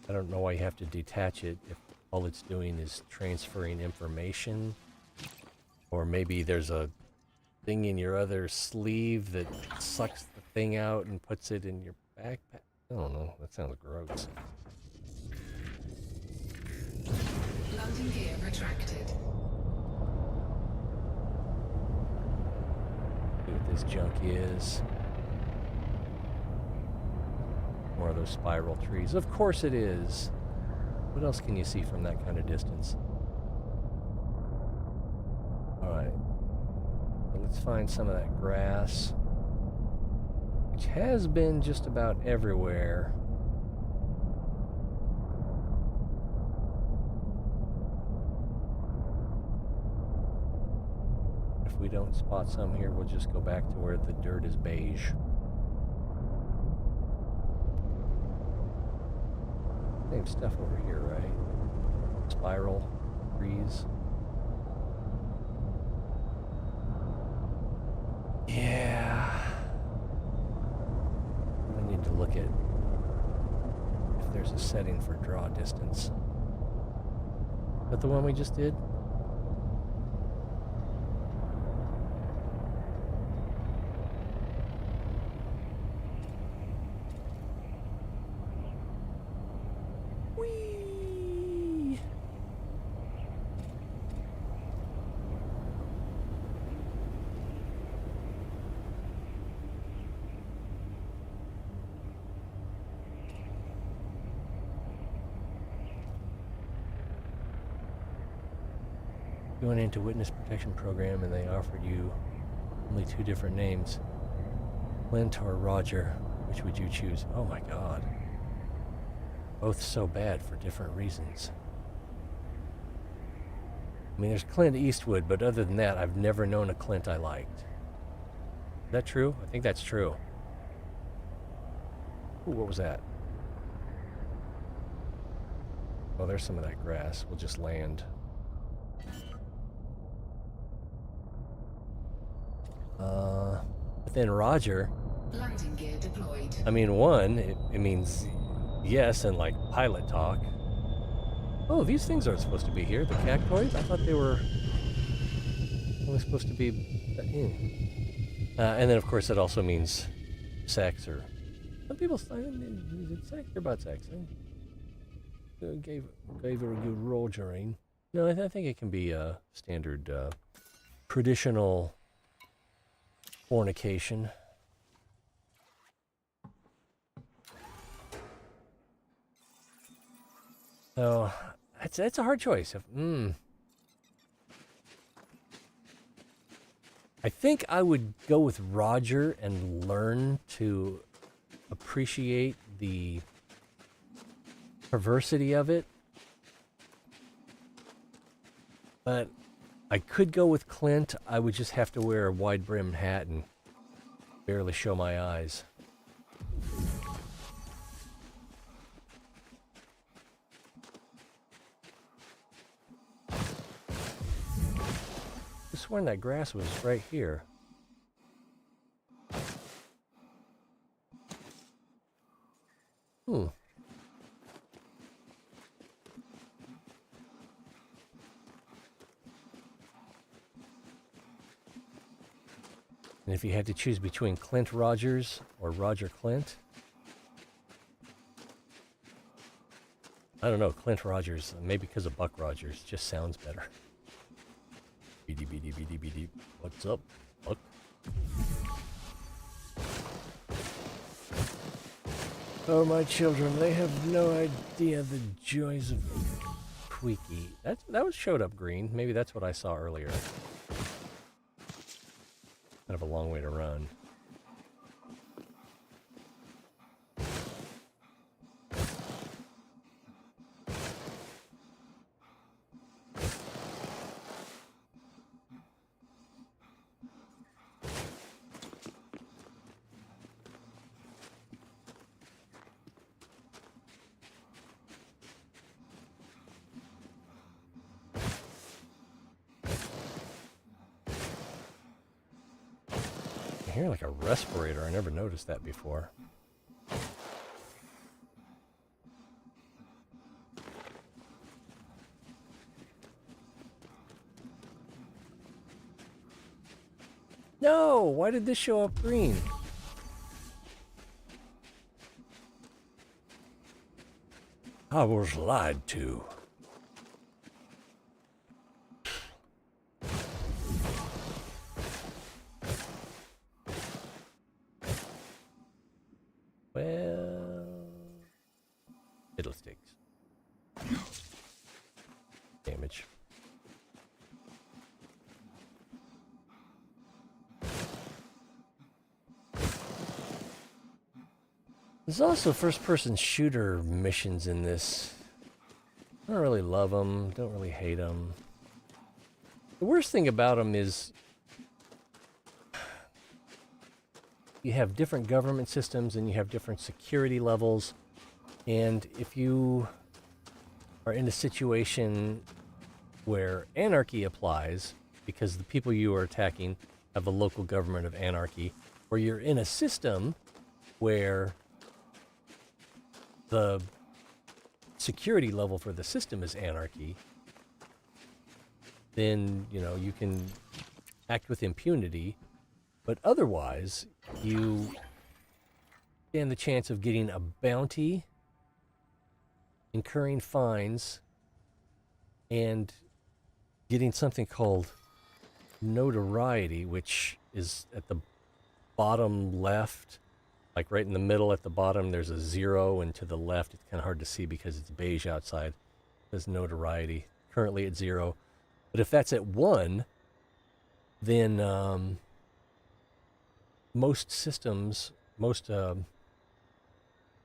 I don't know why you have to detach it if all it's doing is transferring information. Or maybe there's a thing in your other sleeve that sucks the thing out and puts it in your backpack. I don't know, that sounds gross. Landing gear retracted. What this junk is. More of those spiral trees. Of course it is. What else can you see from that kind of distance? Alright. Well, let's find some of that grass, which has been just about everywhere. If we don't spot some here, we'll just go back to where the dirt is beige. Same stuff over here, right? Spiral trees. Yeah. I need to look at if there's a setting for draw distance. Is that the one we just did? You went into witness protection program and they offered you only 2 different names. Clint or Roger. Which would you choose? Oh my god. Both so bad for different reasons. I mean, there's Clint Eastwood, but other than that, I've never known a Clint I liked. Is that true? I think that's true. Ooh, what was that? Oh, there's some of that grass. We'll just land. But then Roger, Landing gear deployed. I mean, one, it means yes and like pilot talk. Oh, these things aren't supposed to be here. The cactoids? I thought they were only supposed to be and then, of course, it also means sex, or some people say it's sex. They're about sex. I gave her a good roll during. No, I think it can be a standard traditional fornication. So it's a hard choice. I think I would go with Roger and learn to appreciate the perversity of it. But I could go with Clint. I would just have to wear a wide-brimmed hat and barely show my eyes. I sworn that grass was right here. And if you had to choose between Clint Rogers or Roger Clint, I don't know, Clint Rogers, maybe because of Buck Rogers, just sounds better. BD. What's up, Buck? Oh, my children, they have no idea the joys of Tweaky. That was showed up green. Maybe that's what I saw earlier. Kind of a long way to run. I hear like a respirator. I never noticed that before. No! Why did this show up green? I was lied to. Well, fiddlesticks. Damage. There's also first-person shooter missions in this. I don't really love them, don't really hate them. The worst thing about them is you have different government systems and you have different security levels. And if you are in a situation where anarchy applies, because the people you are attacking have a local government of anarchy, or you're in a system where the security level for the system is anarchy, then, you know, you can act with impunity. But otherwise, you stand the chance of getting a bounty, incurring fines, and getting something called notoriety, which is at the bottom left, like right in the middle at the bottom, there's a 0, and to the left, it's kind of hard to see because it's beige outside. There's notoriety. Currently at 0. But if that's at 1, then most systems, most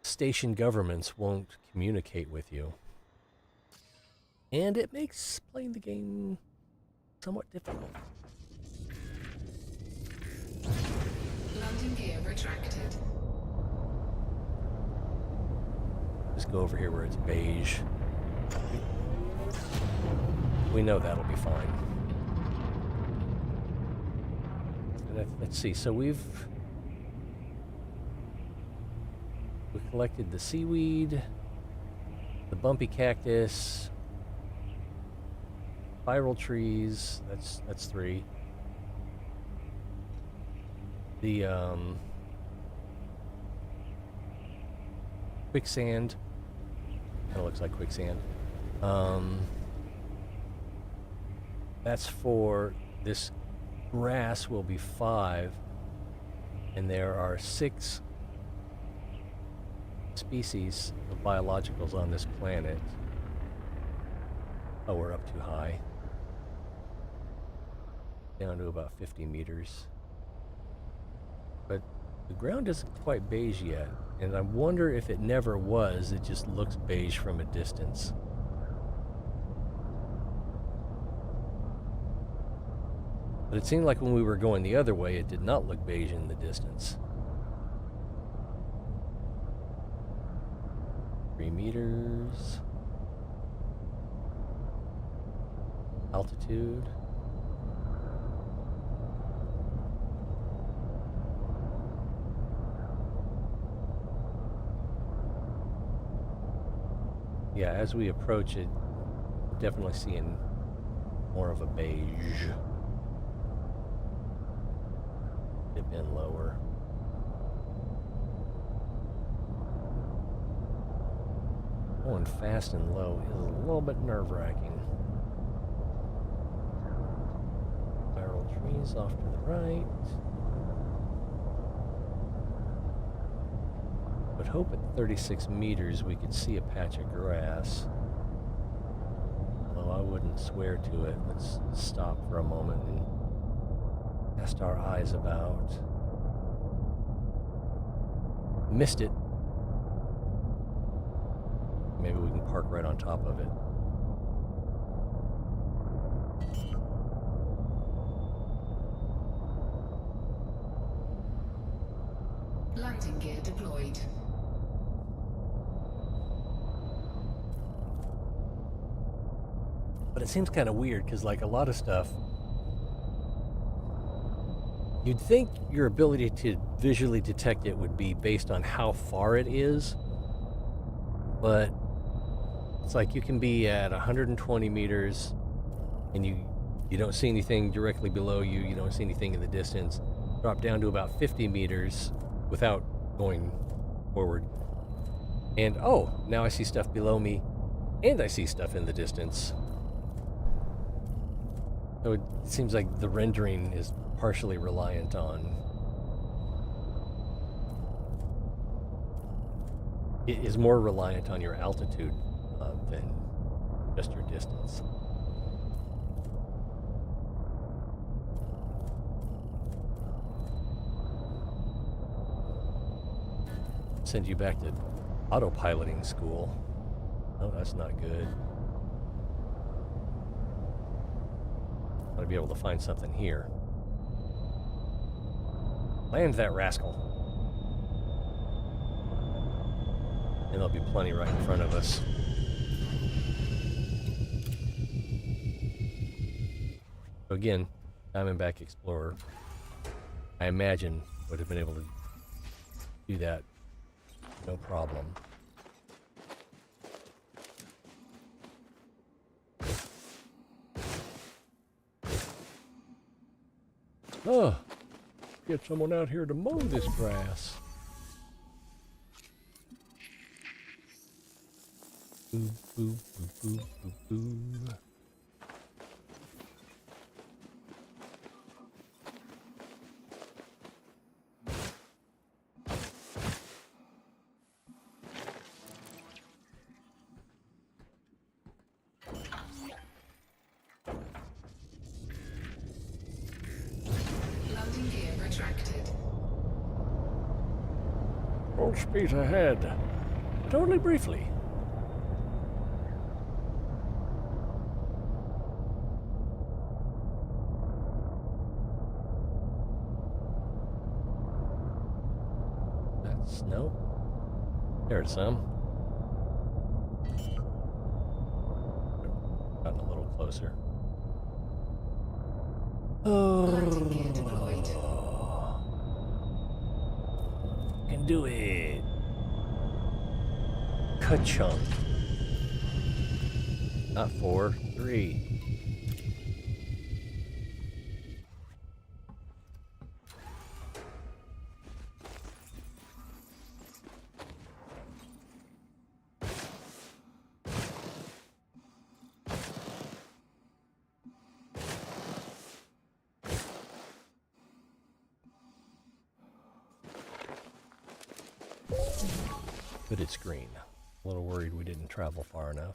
station governments won't communicate with you. And it makes playing the game somewhat difficult. Landing gear retracted. Just go over here where it's beige. We know that'll be fine. Let's see, so we've We collected the seaweed, the bumpy cactus, spiral trees. That's 3. The quicksand. Kind of looks like quicksand. That's 4. This grass will be 5, and there are 6 species of biologicals on this planet. Oh, we're up too high. Down to about 50 meters. But the ground isn't quite beige yet, and I wonder if it never was, it just looks beige from a distance. But it seemed like when we were going the other way, it did not look beige in the distance. 3 meters. Altitude. Yeah, as we approach it, definitely seeing more of a beige. Dip in lower. Going fast and low is a little bit nerve-wracking. Spiral trees off to the right. Would hope at 36 meters we could see a patch of grass. Although I wouldn't swear to it. Let's stop for a moment and cast our eyes about. Missed it. Maybe we can park right on top of it. Landing gear deployed. But it seems kind of weird because, like, a lot of stuff, you'd think your ability to visually detect it would be based on how far it is, but it's like you can be at 120 meters and you don't see anything directly below you, you don't see anything in the distance, drop down to about 50 meters without going forward, and oh, now I see stuff below me and I see stuff in the distance. So it seems like the rendering is partially reliant on... It is more reliant on your altitude than just your distance. Send you back to autopiloting school. Oh, that's not good. Ought to be able to find something here. Land that rascal. And there'll be plenty right in front of us. So again, Diamondback Explorer, I imagine, would have been able to do that no problem. Oh, get someone out here to mow this grass. Boo, boo, boo, boo, boo, boo. Landing gear retracted. Full speed ahead, but only briefly. That's no. There's some. Gotten a little closer. Landing gear deployed. Can do it. ka-chunk. Not 4, 3. But it's green. A little worried we didn't travel far enough.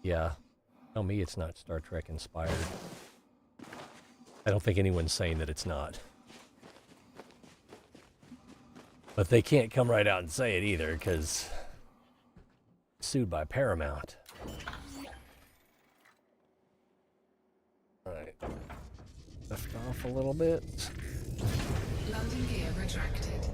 Yeah, tell me it's not Star Trek inspired. I don't think anyone's saying that it's not. But they can't come right out and say it either, because sued by Paramount. Alright. Left off a little bit. Landing gear retracted.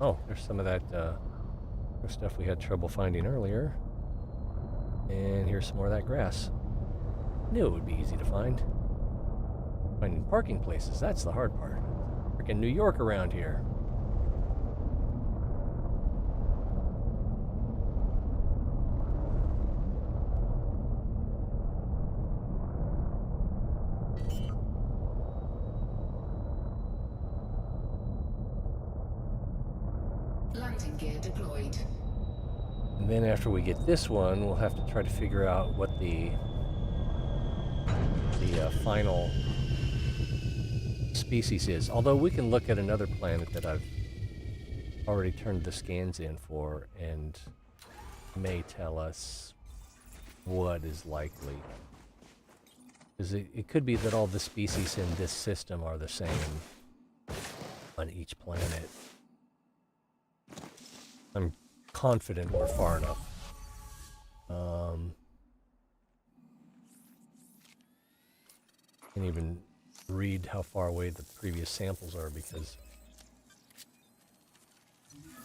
Oh, there's some of that stuff we had trouble finding earlier. And here's some more of that grass. Knew it would be easy to find. Finding parking places, that's the hard part. Freaking New York around here. Landing gear deployed. And then after we get this one, we'll have to try to figure out what the final species is. Although we can look at another planet that I've already turned the scans in for and may tell us what is likely. Because it could be that all the species in this system are the same on each planet. I'm confident we're far enough. Can't even read how far away the previous samples are because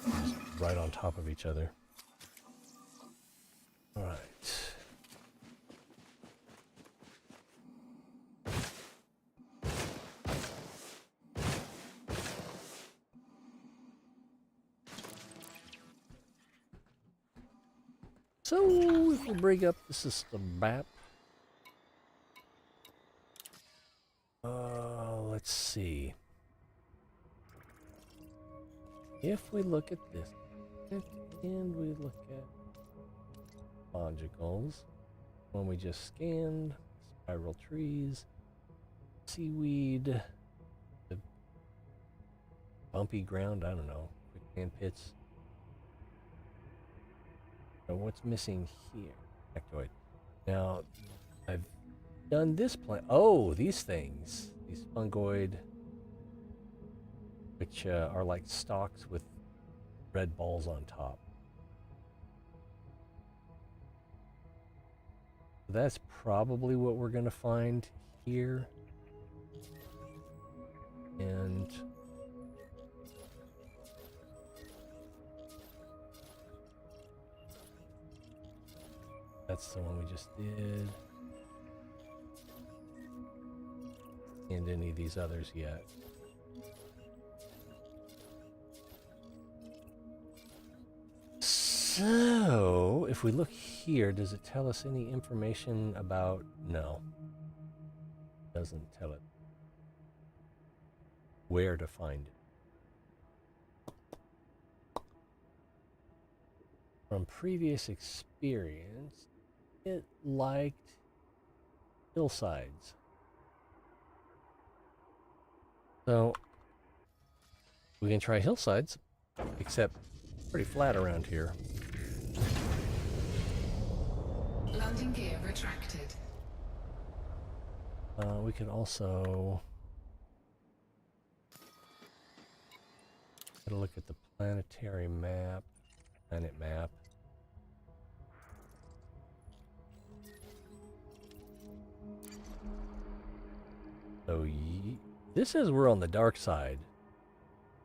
they're just right on top of each other. All right. So if we bring up the system map, let's see. If we look at this, and we look at logicals, one we just scanned, spiral trees, seaweed, the bumpy ground, I don't know, quicksand pits. So what's missing here? Factoid. Now, I've done this plant. Oh, these things. These fungoid, which are like stalks with red balls on top. That's probably what we're going to find here. And that's the one we just did. And any of these others yet. So, if we look here, does it tell us any information about... No. Doesn't tell it where to find it. From previous experience, it liked hillsides. So, we can try hillsides, except pretty flat around here. Landing gear retracted. We could also get a look at the planetary map, planet map. This says we're on the dark side.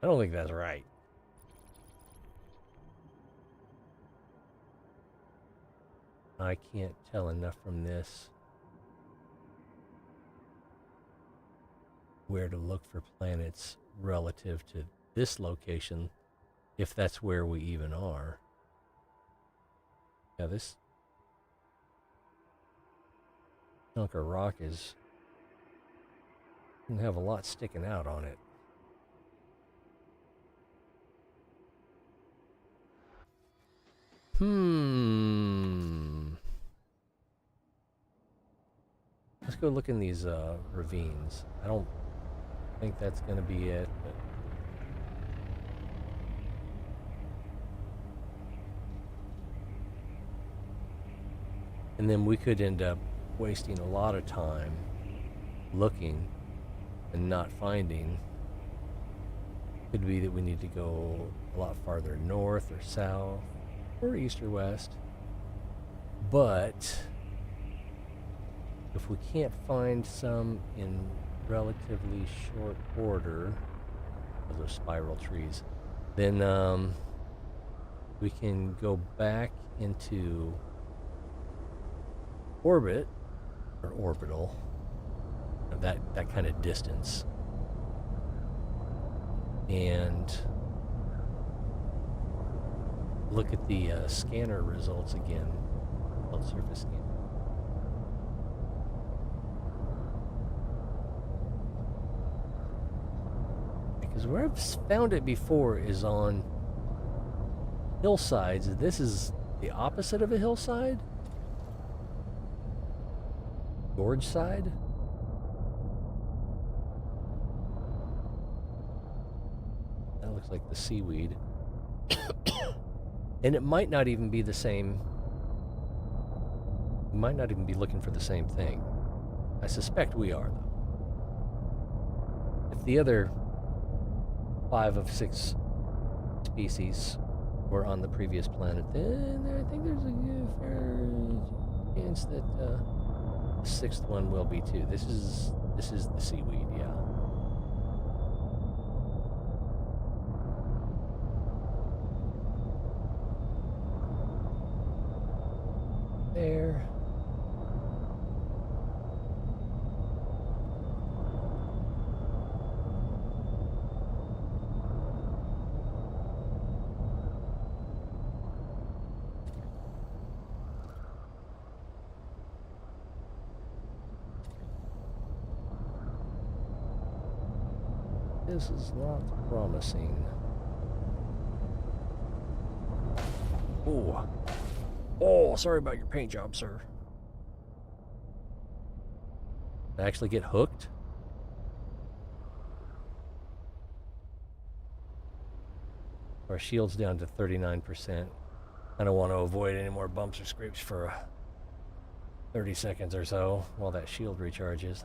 I don't think that's right. I can't tell enough from this where to look for planets relative to this location, if that's where we even are. Yeah, this chunk of rock doesn't have a lot sticking out on it. Let's go look in these ravines. I don't think that's going to be it, but and then we could end up wasting a lot of time looking and not finding. Could be that we need to go a lot farther north or south or east or west. But if we can't find some in relatively short order, those are spiral trees, then we can go back into orbit or orbital, that kind of distance, and look at the scanner results again, called surface scan. Because where I've found it before is on hillsides. This is the opposite of a hillside. Gorge side. That looks like the seaweed. And it might not even be the same. We might not even be looking for the same thing. I suspect we are, though. If the other 5 of 6 species were on the previous planet, then I think there's a fair chance that the 6th one will be too. This is the seaweed, yeah. There. This is not promising. Oh. Oh, sorry about your paint job, sir. Did I actually get hooked? Our shield's down to 39%. I don't want to avoid any more bumps or scrapes for 30 seconds or so while that shield recharges.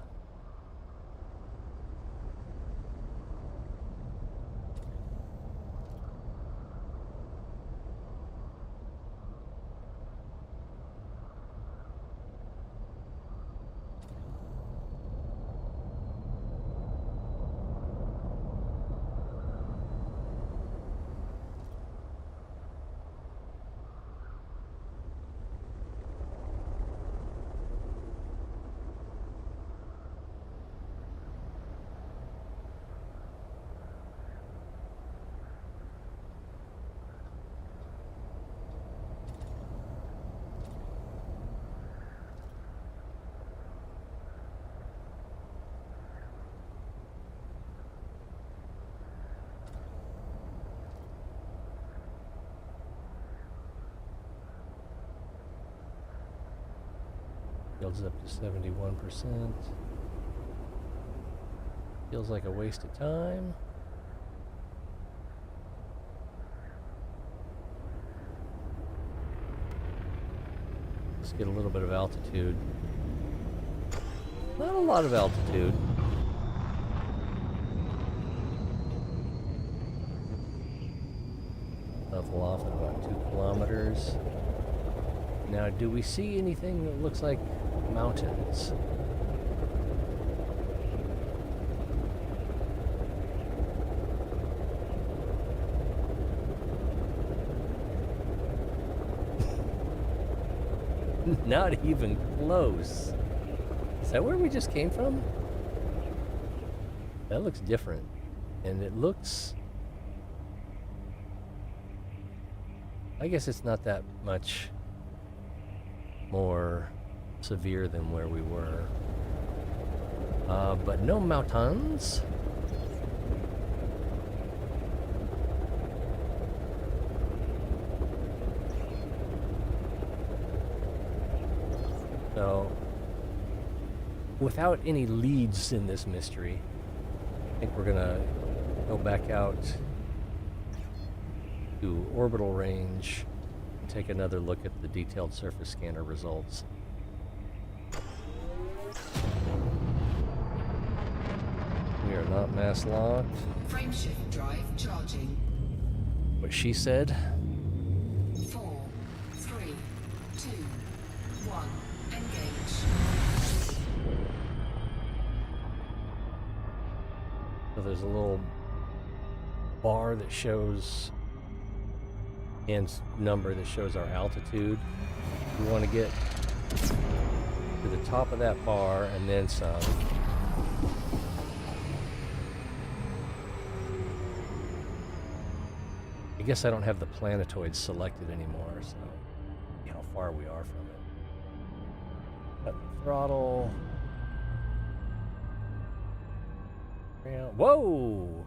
Builds up to 71%. Feels like a waste of time. Let's get a little bit of altitude. Not a lot of altitude. Level off at about 2 kilometers. Now, do we see anything that looks like mountains? Not even close. Is that where we just came from? That looks different. And it looks... I guess it's not that much more severe than where we were. But no mountains. So, without any leads in this mystery, I think we're gonna go back out to orbital range and take another look at the detailed surface scanner results. We are not mass locked. Frameshift drive charging. What she said. 4, 3, 2, 1. Engage. So there's a little bar that shows and number that shows our altitude. We want to get to the top of that bar and then some. I guess I don't have the planetoid selected anymore, so see how far we are from it. Cut the throttle. Yeah. Whoa!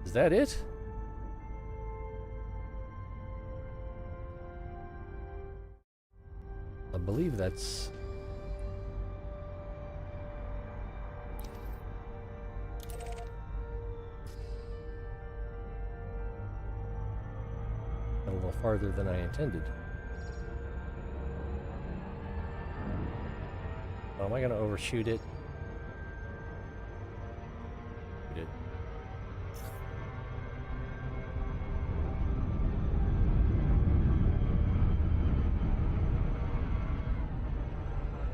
Is that it? I believe that's... a little farther than I intended. Oh, am I going to overshoot it? Shoot it.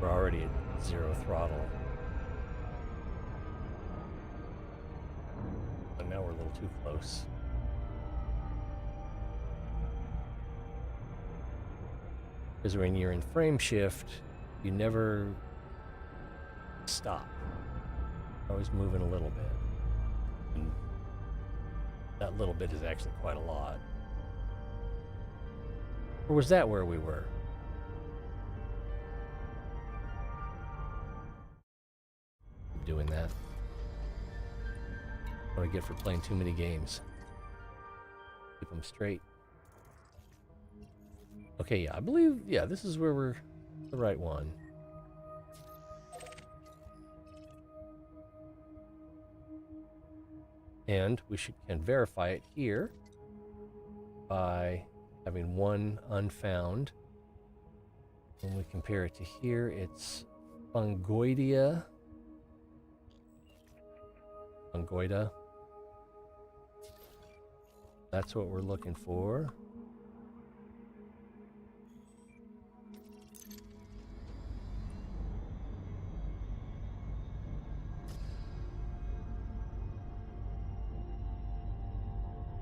We're already at 0 throttle. And now we're a little too close. Because when you're in frame shift, you never stop. You're always moving a little bit. And that little bit is actually quite a lot. Or was that where we were? Keep doing that. What I get for playing too many games. Keep them straight. Okay, yeah, I believe, yeah, this is where we're the right one. And we can verify it here by having one unfound. When we compare it to here, it's Fungoida. Fungoida. That's what we're looking for.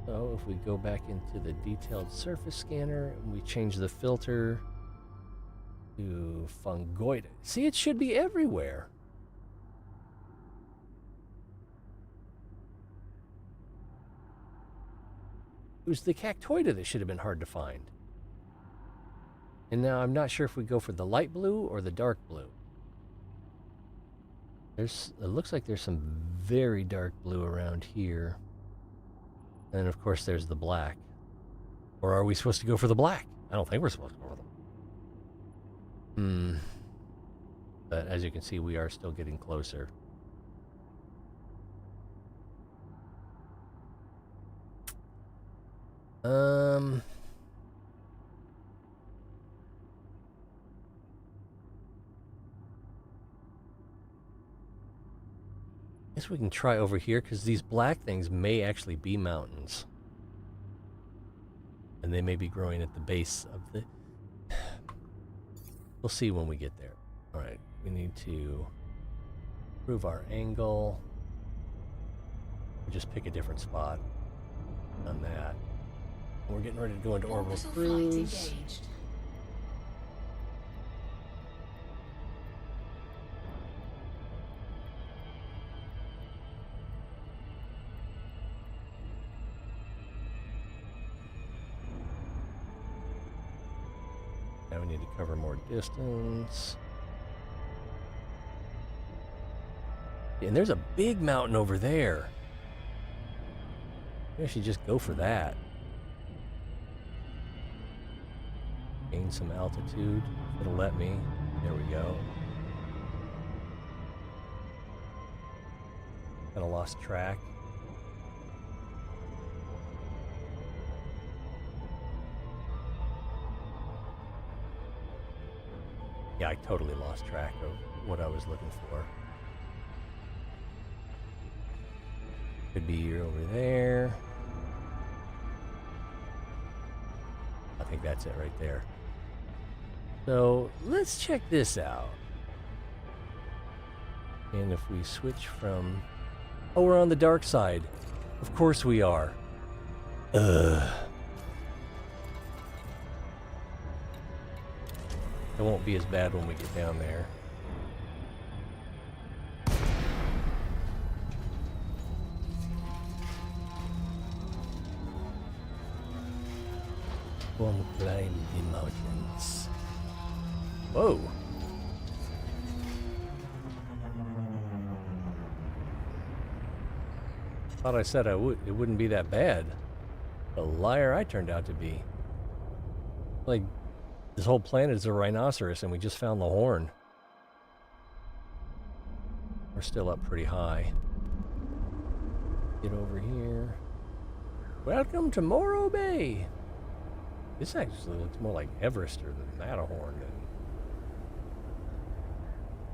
So if we go back into the detailed surface scanner and we change the filter to Fungoida. See, it should be everywhere. It was the Cactoida that should have been hard to find. And now I'm not sure if we go for the light blue or the dark blue. It looks like there's some very dark blue around here. And of course there's the black. Or are we supposed to go for the black? I don't think we're supposed to go for them. But as you can see, we are still getting closer. Guess we can try over here, because these black things may actually be mountains. And they may be growing at the base of the... We'll see when we get there. Alright, we need to improve our angle. Just pick a different spot on that. We're getting ready to go into orbital cruise. Now we need to cover more distance. And there's a big mountain over there. Maybe I should just go for that. Gain some altitude. It'll let me. There we go. Kind of lost track. Yeah, I totally lost track of what I was looking for. Could be over there. I think that's it right there. So let's check this out. And if we switch from... Oh, we're on the dark side. Of course we are. Ugh. It won't be as bad when we get down there. Won't climb the mountains. Whoa. Thought I said it wouldn't be that bad. The liar I turned out to be. Like, this whole planet is a rhinoceros and we just found the horn. We're still up pretty high. Get over here. Welcome to Morro Bay. This actually looks more like Everest or the Matterhorn than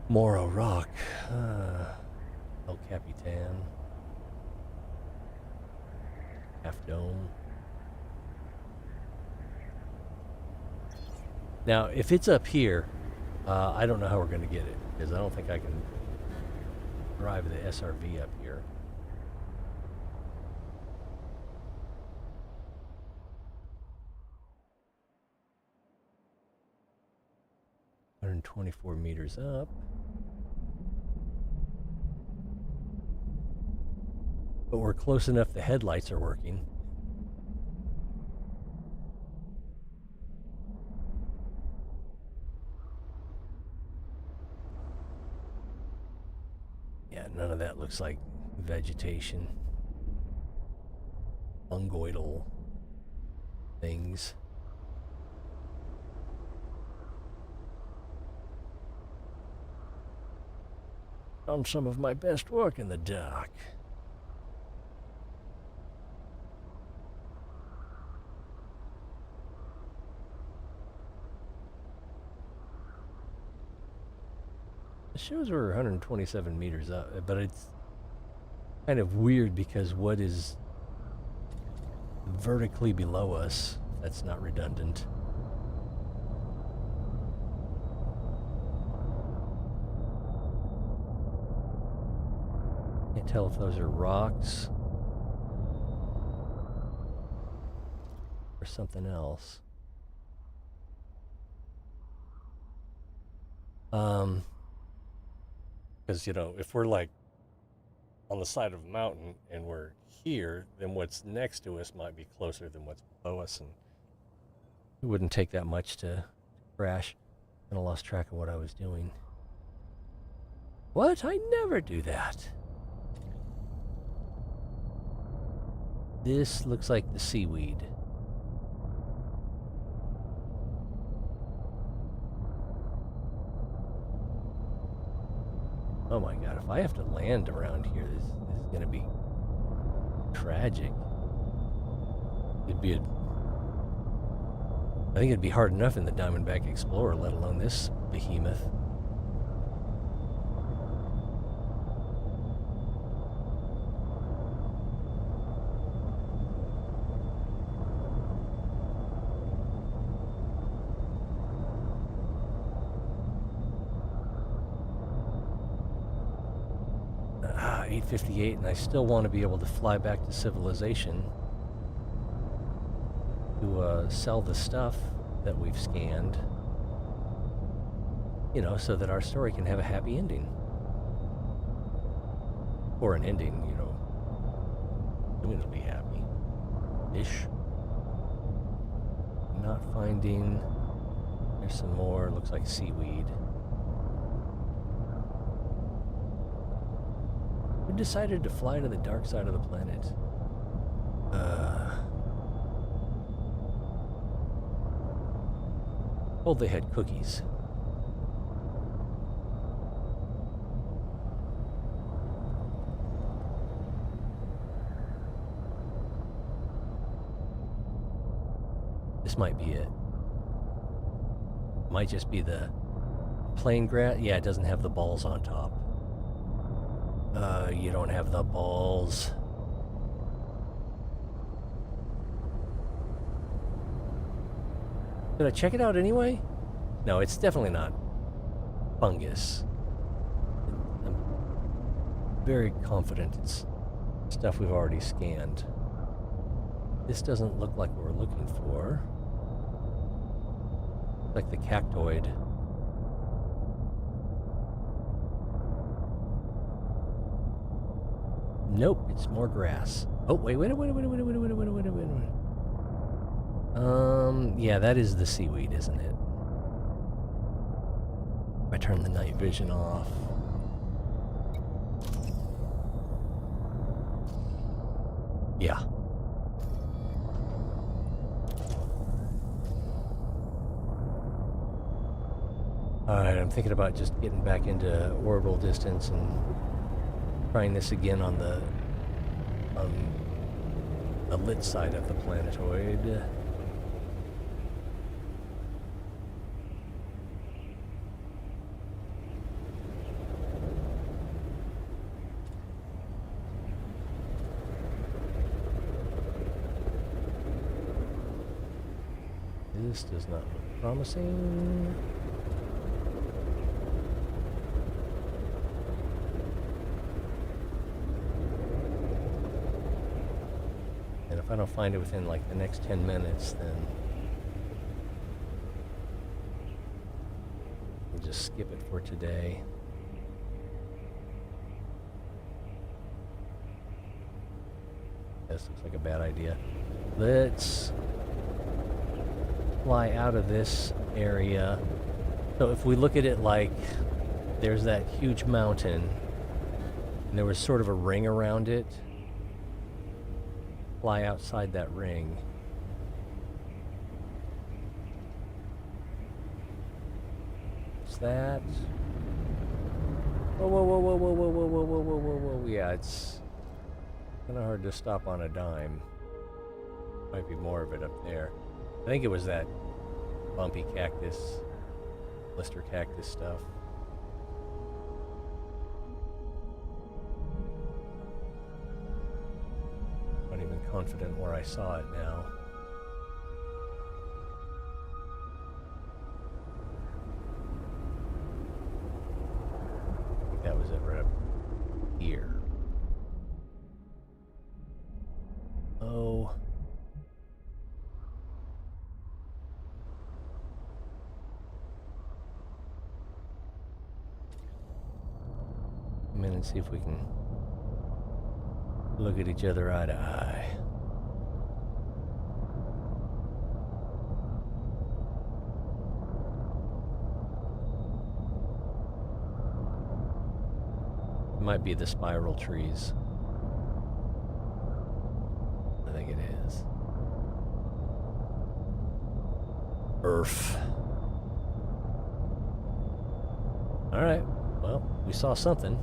Morro Rock. El Capitan. Half Dome. Now, if it's up here, I don't know how we're going to get it, because I don't think I can drive the SRV up here. $124 meters up. But we're close enough the headlights are working. Yeah, none of that looks like vegetation. Fungoidal things. Done some of my best work in the dark. It shows we're 127 meters up, but it's kind of weird because what is vertically below us, that's not redundant. Can't tell if those are rocks or something else. Because, you know, if we're like on the side of a mountain and we're here, then what's next to us might be closer than what's below us, and it wouldn't take that much to crash. And I lost track of what I was doing. What? I never do that. This looks like the seaweed. Oh my god, if I have to land around here, this is going to be tragic. I think it'd be hard enough in the Diamondback Explorer, let alone this behemoth. Ah, 8:58, and I still want to be able to fly back to civilization to sell the stuff that we've scanned, you know, so that our story can have a happy ending. Or an ending, you know. I mean, it'll be happy-ish. Not finding There's some more, looks like seaweed. Who decided to fly to the dark side of the planet? Oh, they had cookies. This might be it. Might just be the plain grass. Yeah, it doesn't have the balls on top. You don't have the balls. Did I check it out anyway? No, it's definitely not fungus. I'm very confident it's stuff we've already scanned. This doesn't look like what we're looking for. Like the cactoid. Nope, it's more grass. Oh, wait. Yeah, that is the seaweed, isn't it? I turn the night vision off. Yeah. Alright, I'm thinking about just getting back into orbital distance and trying this again on the lit side of the planetoid. This does not look promising. And if I don't find it within like the next 10 minutes, then we'll just skip it for today. This looks like a bad idea. Let's fly out of this area. So if we look at it like there's that huge mountain and there was sort of a ring around it, fly outside that ring. What's that? Whoa. Yeah, it's kind of hard to stop on a dime. Might be more of it up there. I think it was that bumpy cactus, blister cactus stuff. Not even confident where I saw it now. I think that was it right up here. Oh. Come in and see if we can look at each other eye to eye. It might be the spiral trees. I think it is. Earth. All right. Well, we saw something.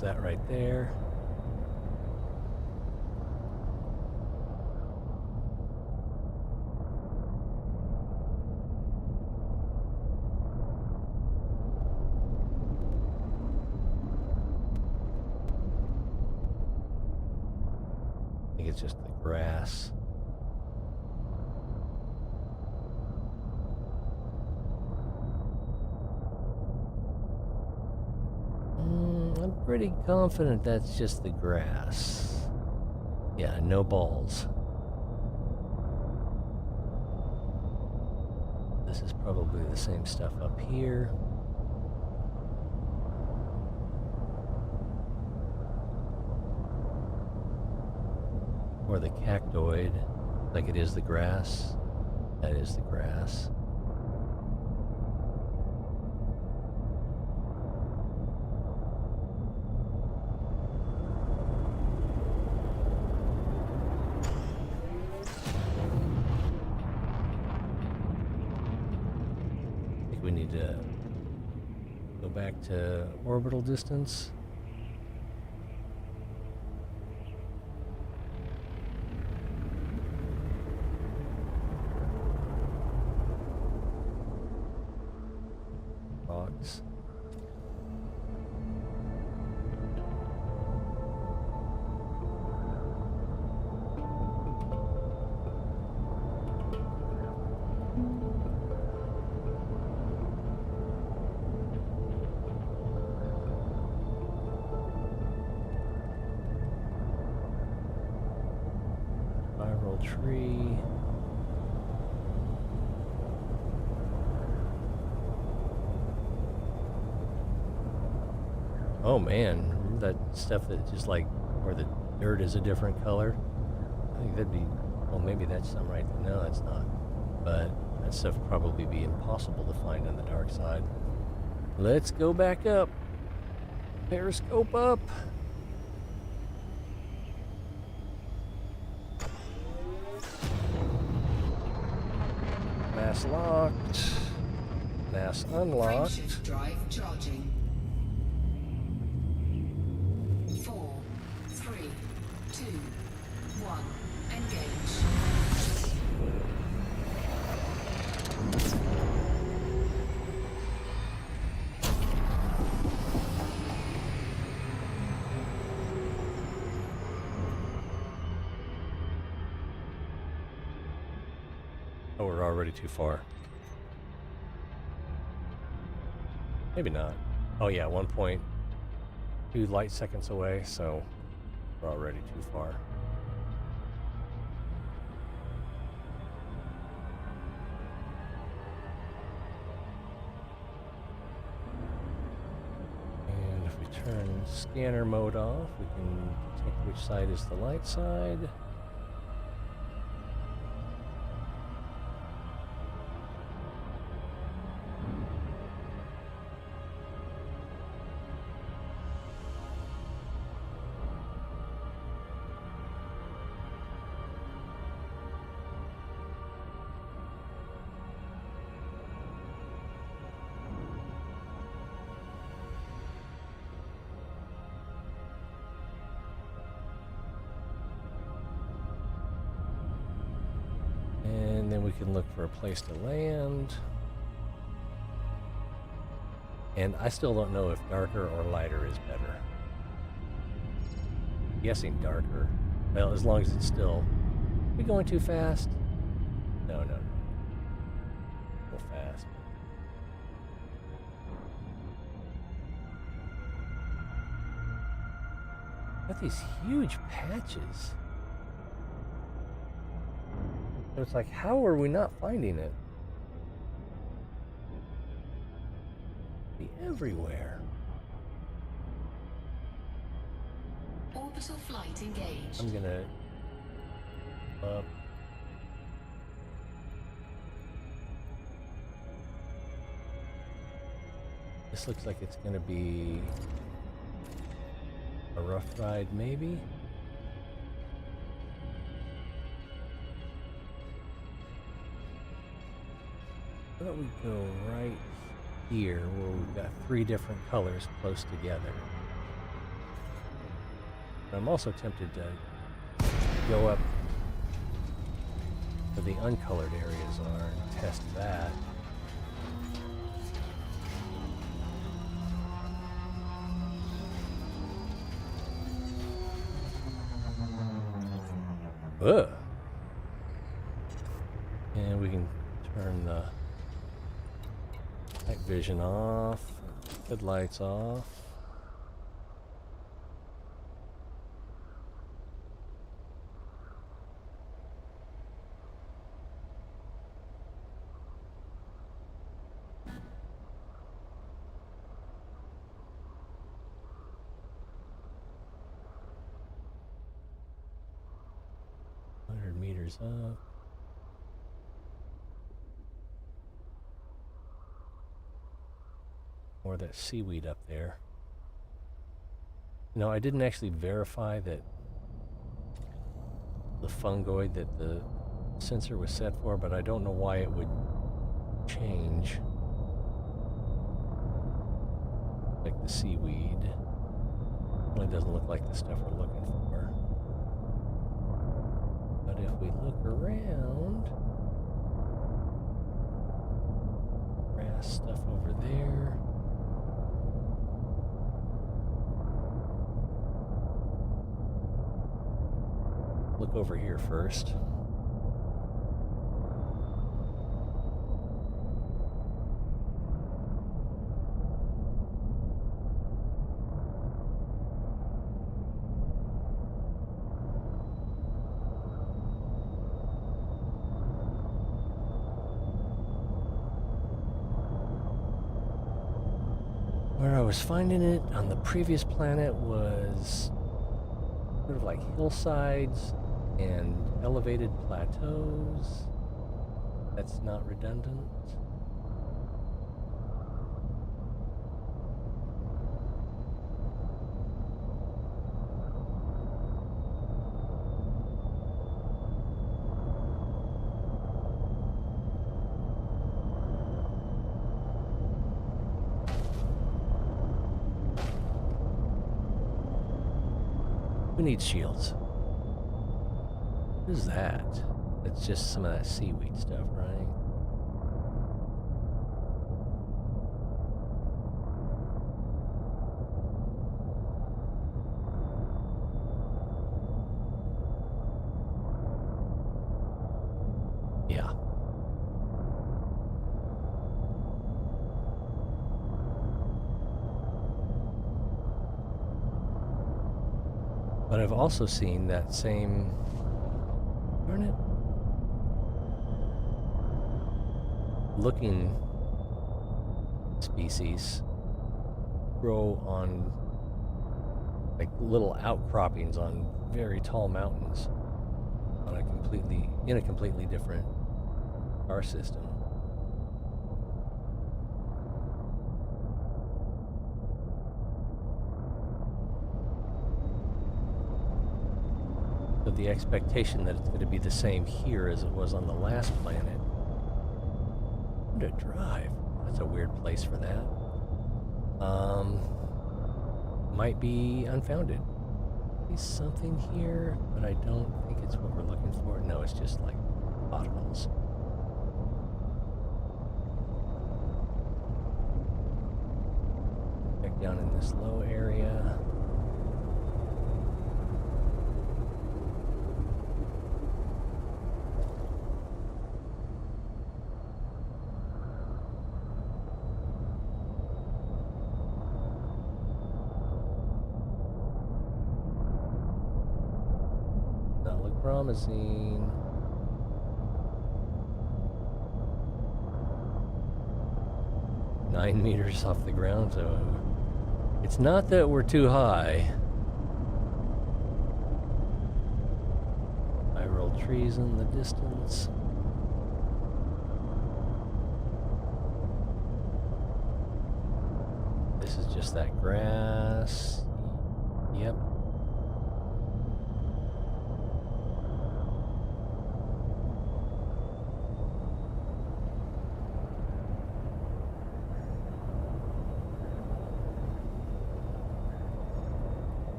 That right there. I think it's just the grass. I'm pretty confident that's just the grass. Yeah, no balls. This is probably the same stuff up here. Or the cactoid, like it is the grass. That is the grass. I think we need to go back to orbital distance. Box. Spiral tree. Oh man, remember that stuff that just like where the dirt is a different color? I think that'd be, well, maybe that's some right. No, that's not. But that stuff would probably be impossible to find on the dark side. Let's go back up. Periscope up. Mass locked. Mass unlocked. Frameshift drive charging. 4, 3, 2, 1. Engage. Oh, we're already too far. Maybe not. Oh yeah, 1.2 light seconds away, so we're already too far. And if we turn scanner mode off, we can detect which side is the light side. And then we can look for a place to land. And I still don't know if darker or lighter is better. I'm guessing darker. Well, as long as it's still... Are we going too fast? No. Go fast. Got these huge patches. So it's like, how are we not finding it? Be everywhere. Orbital flight engaged. I'm gonna this looks like it's gonna be a rough ride, maybe. Why don't we go right here where we've got 3 different colors close together? But I'm also tempted to go up where the uncolored areas are and test that. Ugh. And we can turn the night vision off, headlights off. meters up. More of that seaweed up there. No, I didn't actually verify that the fungoid that the sensor was set for, but I don't know why it would change. Like the seaweed. Really doesn't look like the stuff we're looking for. But if we look around, grass stuff over there. Look over here first. Where I was finding it on the previous planet was sort of like hillsides and elevated plateaus. That's not redundant. Who needs shields? What is that? It's just some of that seaweed stuff, right? Yeah. But I've also seen that same... Darn it. Looking species grow on like little outcroppings on very tall mountains on a completely different star system. So the expectation that it's going to be the same here as it was on the last planet. What a drive. That's a weird place for that. Might be unfounded. There's something here, but I don't think it's what we're looking for. No, it's just like potholes. Check down in this low area. Promising. Nine meters off the ground, so it's not that we're too high. I roll trees in the distance. This is just that grass. Yep.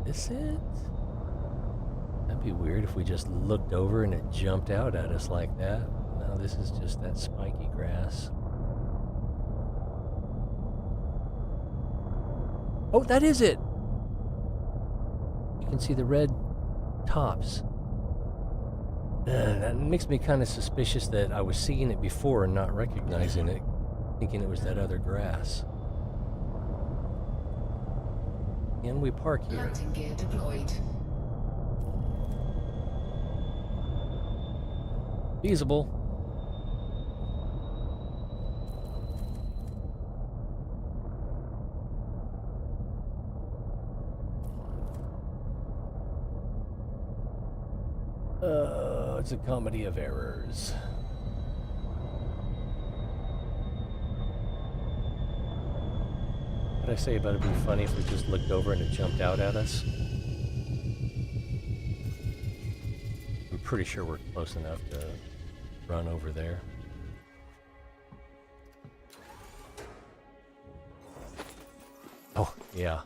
Is it? That'd be weird if we just looked over and it jumped out at us like that. No, this is just that spiky grass. Oh, that is it! You can see the red tops. That makes me kind of suspicious that I was seeing it before and not recognizing it, thinking it was that other grass. Can we park here? Landing gear deployed. Feasible. It's a comedy of errors. What did I say about it being funny if we just looked over and it jumped out at us? I'm pretty sure we're close enough to run over there. Oh, yeah.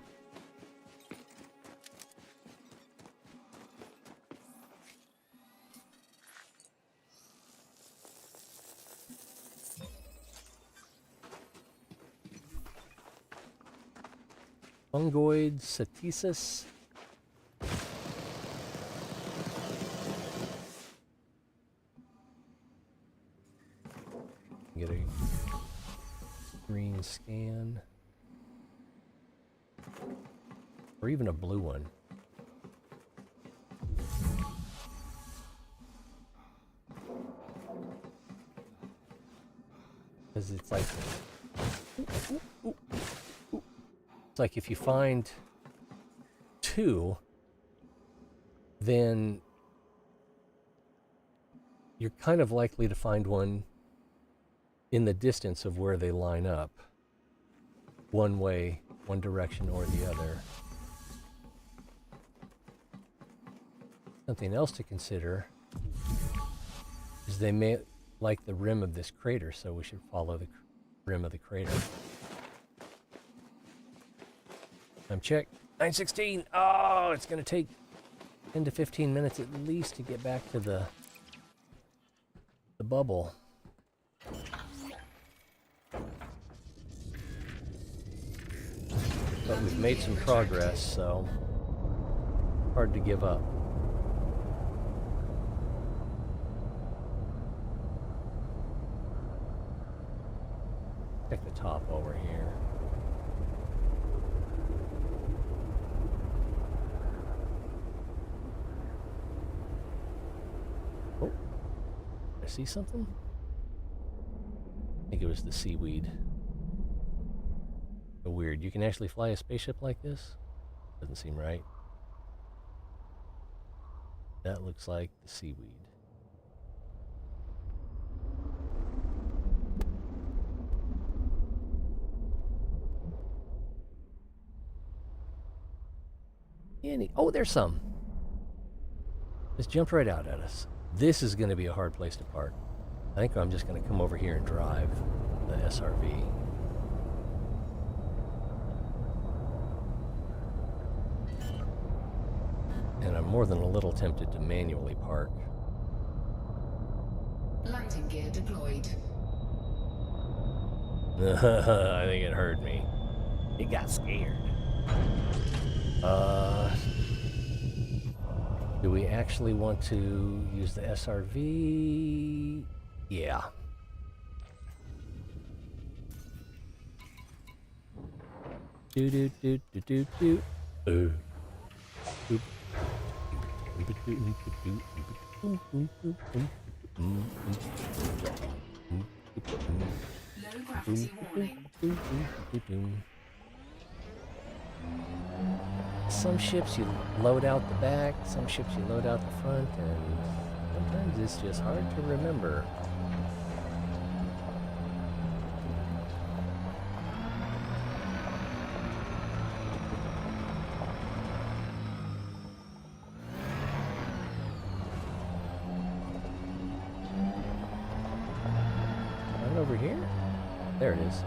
Fungoid satesis. Get a green scan. Or even a blue one. Because it's like... It's like if you find two, then you're kind of likely to find one in the distance of where they line up. One way, one direction or the other. Something else to consider is they may like the rim of this crater, so we should follow the rim of the crater. Time check. 9:16. Oh, it's going to take 10 to 15 minutes at least to get back to the bubble. But we've made some progress, so hard to give up. Check the top over here. Oh, I see something? I think it was the seaweed. So weird. You can actually fly a spaceship like this? Doesn't seem right. That looks like the seaweed. Oh, there's some. Just jumped right out at us. This is going to be a hard place to park. I think I'm just going to come over here and drive the SRV. And I'm more than a little tempted to manually park. Landing gear deployed. I think it heard me. It got scared. Do we actually want to use the SRV? Yeah. Do do do do do do. Boop. Low gravity warning. Some ships you load out the back, some ships you load out the front, and sometimes it's just hard to remember. Right over here? There it is.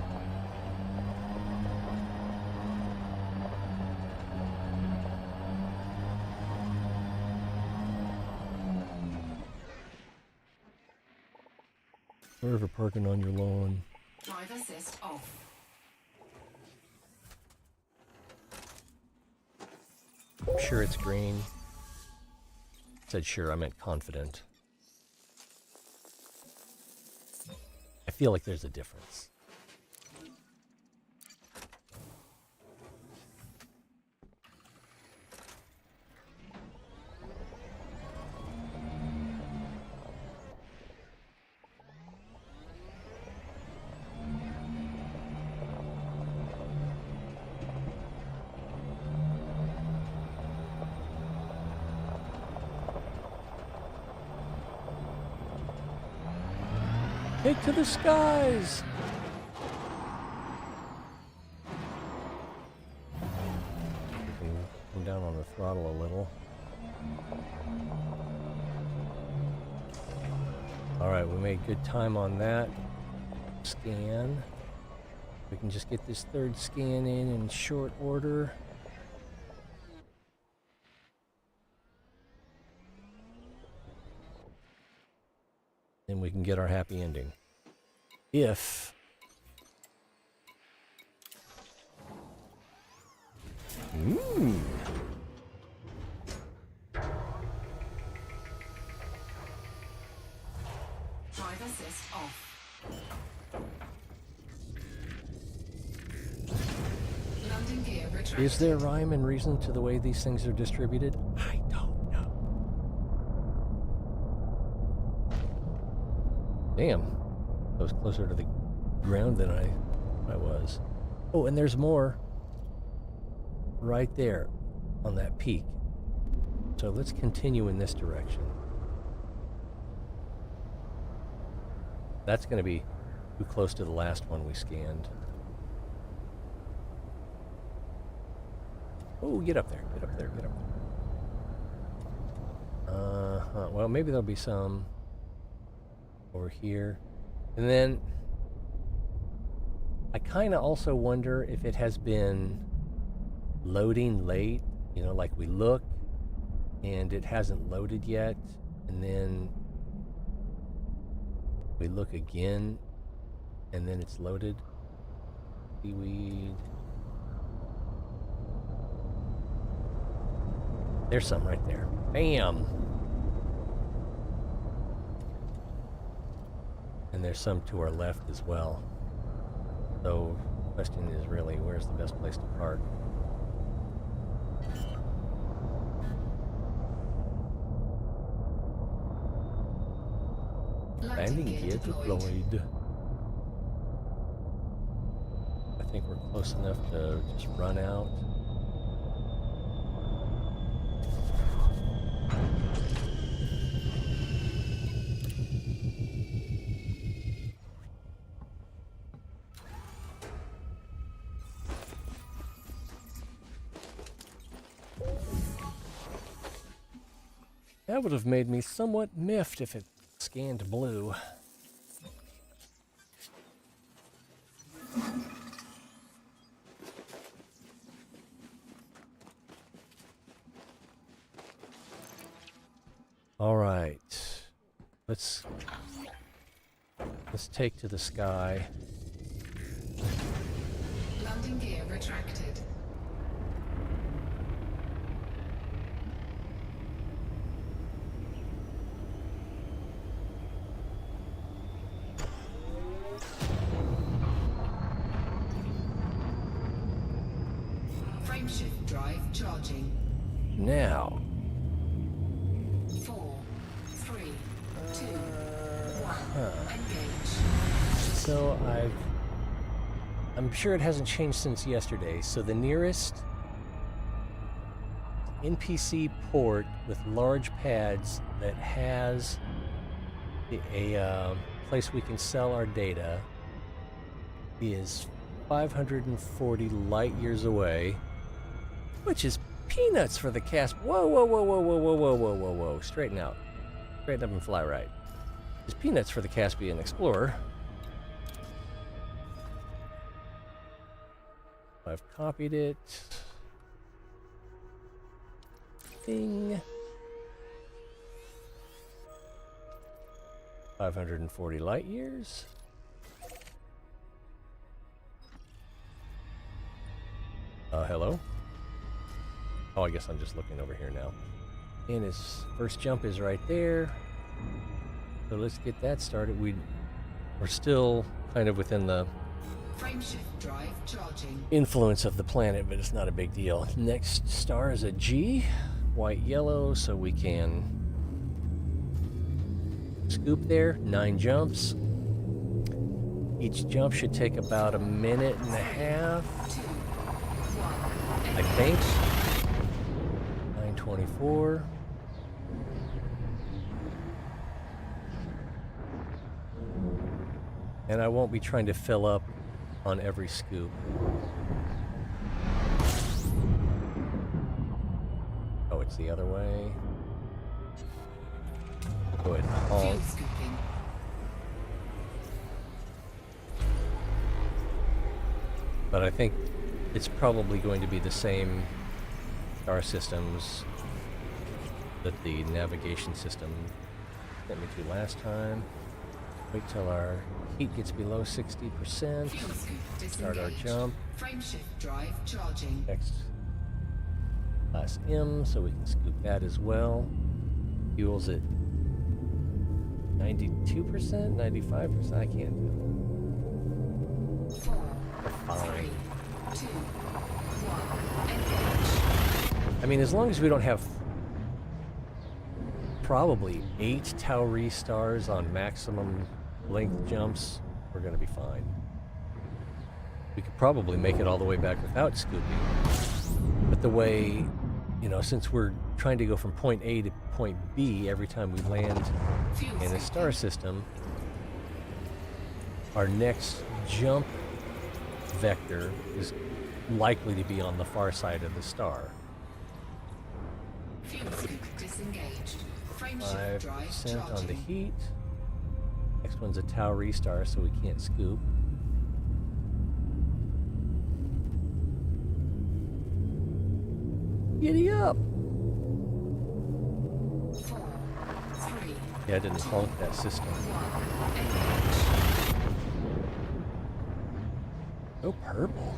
Sorry for parking on your lawn. Drive assist off. I'm sure it's green. Said sure, I meant confident. I feel like there's a difference. Take to the skies! We can come down on the throttle a little. Alright, we made good time on that scan. We can just get this third scan in short order. Then we can get our happy ending. If Drive assist off. Landing gear retracted. is there rhyme and reason to the way these things are distributed? I don't know. Damn. I was closer to the ground than I was. Oh, and there's more right there on that peak. So let's continue in this direction. That's going to be too close to the last one we scanned. Oh, get up there, get up there, get up there. Well, maybe there'll be some over here. And then I kind of also wonder if it has been loading late. You know, like we look and it hasn't loaded yet. And then we look again and then it's loaded. Seaweed. There's some right there. Bam! And there's some to our left as well. So the question is really, where's the best place to park? Landing gear deployed. I think we're close enough to just run out. That would have made me somewhat miffed if it scanned blue. All right. Let's take to the sky. Landing gear retracted. Frameshift drive charging. Now. 4, 3, 2, 1. Engage. So I'm sure it hasn't changed since yesterday. So the nearest NPC port with large pads that has a place we can sell our data is 540 light years away, which is peanuts for the cast. Whoa, whoa, whoa, whoa, whoa, whoa, whoa, whoa, whoa, whoa. Straighten out. Straighten up and fly right. It's peanuts for the Caspian Explorer. I've copied it. Bing. 540 light years. Hello? Oh, I guess I'm just looking over here now. And his first jump is right there. So let's get that started. We're still kind of within the Frameshift drive charging. influence of the planet, but it's not a big deal. Next star is a G, white yellow, so we can scoop there. 9 jumps. Each jump should take about a minute and a half, 2, 1. I think. 924. And I won't be trying to fill up on every scoop. Oh, it's the other way. Go ahead and Fuel honk. scooping. But I think it's probably going to be the same star systems that the navigation system sent me to last time. Wait till our heat gets below 60%. Fuel scoop Start our disengaged. jump. Frameshift drive charging. Next, class M, so we can scoop that as well. Fuel's at 92%, 95%. I can't do 4, it. 3, Fine. 2, 1. Engage. I mean, as long as we don't have probably 8 Tauri stars on maximum length jumps, we're going to be fine. We could probably make it all the way back without scooping. But the way, you know, since we're trying to go from point A to point B every time we land Fuel in a star system, our next jump vector is likely to be on the far side of the star. Fuel scoop disengaged. Frameshift drive 5% on the charging. heat. Next one's a Tau restar, so we can't scoop. Giddy up! 4, 3, Yeah, I didn't honk that system. 1. Engage. Oh, purple.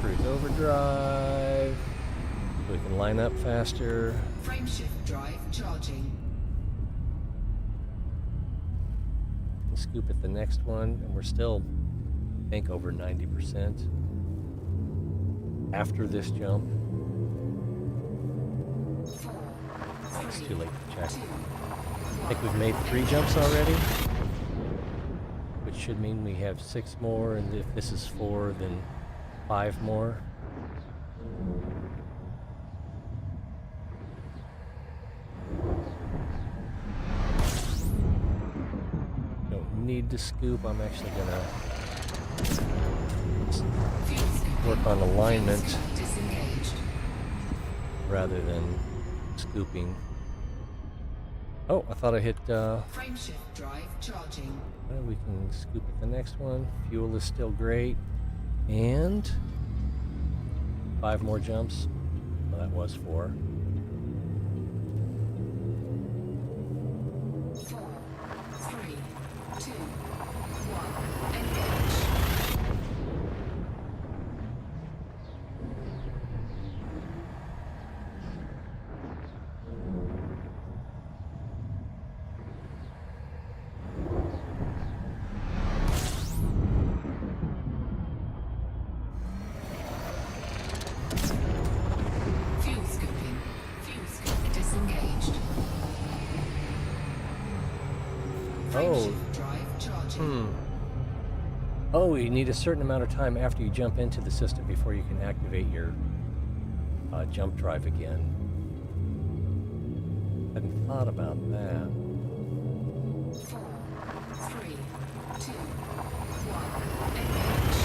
Cruise overdrive. So we can line up faster. Frameshift drive charging. Scoop at the next one, and we're still, I think, over 90% after this jump. 4, It's 3, too late to check. 2, I think we've made 3 jumps already, which should mean we have 6 more, and if this is 4, then 5 more. Don't need to scoop. I'm actually gonna fuel scoop work on alignment disengaged. rather than scooping. Oh, I thought I hit, Frameshift drive charging. well, we can scoop at the next one. Fuel is still great. And 5 more jumps. Well, that was 4. 4, 3, 2, 1. Engage. Fuel scooping. Fuel scoop disengaged. Oh. Frameshift drive charging. Oh, you need a certain amount of time after you jump into the system before you can activate your jump drive again. Hadn't thought about that. 4, 3, 2, 1. Engage.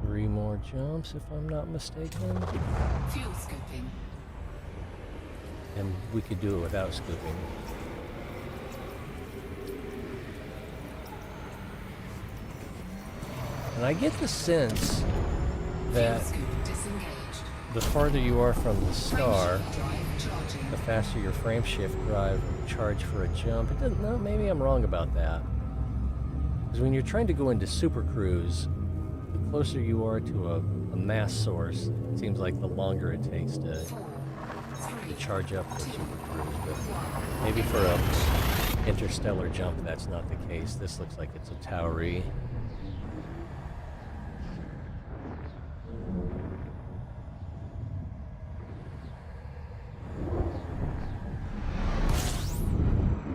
Three more jumps, if I'm not mistaken. Fuel scooping. And we could do it without scooping. And I get the sense Fuel that scoop disengaged. the farther you are from the star, Frameshift drive charging. the faster your frame shift drive will charge for a jump. It doesn't, no, maybe I'm wrong about that. Because when you're trying to go into super cruise, the closer you are to a mass source, it seems like the longer it takes to 4, 3, to charge up for Super Cruise, but maybe for a interstellar jump that's not the case. This looks like it's a Tauri.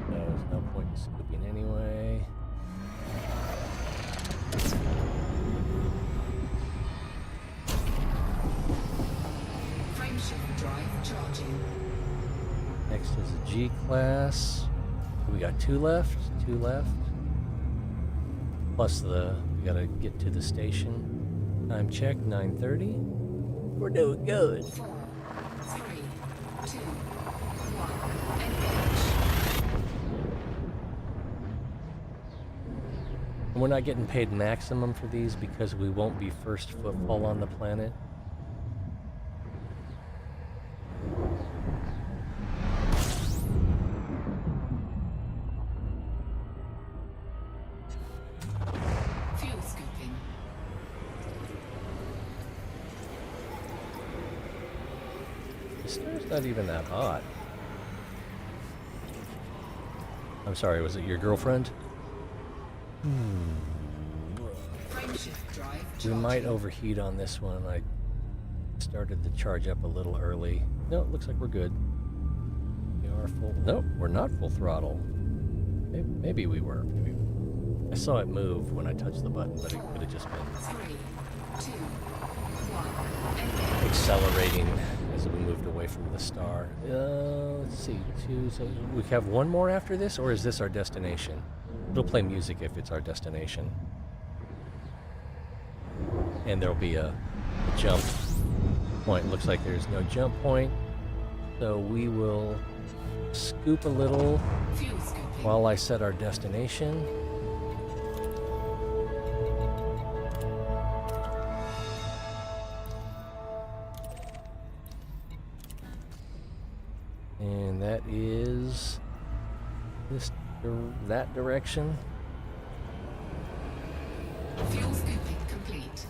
There's no point in scooping anyway. Frameshift drive charging. Next is a G-Class. We got two left. Plus we gotta get to the station. Time check, 9:30. We're doing good. 4, 3, 2, 1. Engage. And we're not getting paid maximum for these because we won't be first footfall on the planet. Fuel scooping. The star's not even that hot. I'm sorry, was it your girlfriend? Frameshift drive We charging. might overheat on this one. I started the charge up a little early. No, it looks like we're good. We are full. Nope, we're not full throttle. Maybe we were. I saw it move when I touched the button, but it could have just been 3, 2, 1. Engage. accelerating as we moved away from the star. Let's see, two. So we have one more after this, or is this our destination? It'll play music if it's our destination. And there'll be a jump point. Looks like there's no jump point. So we will scoop a little Fuel scooping. while I set our destination. And that is that direction. Fuel scooping complete.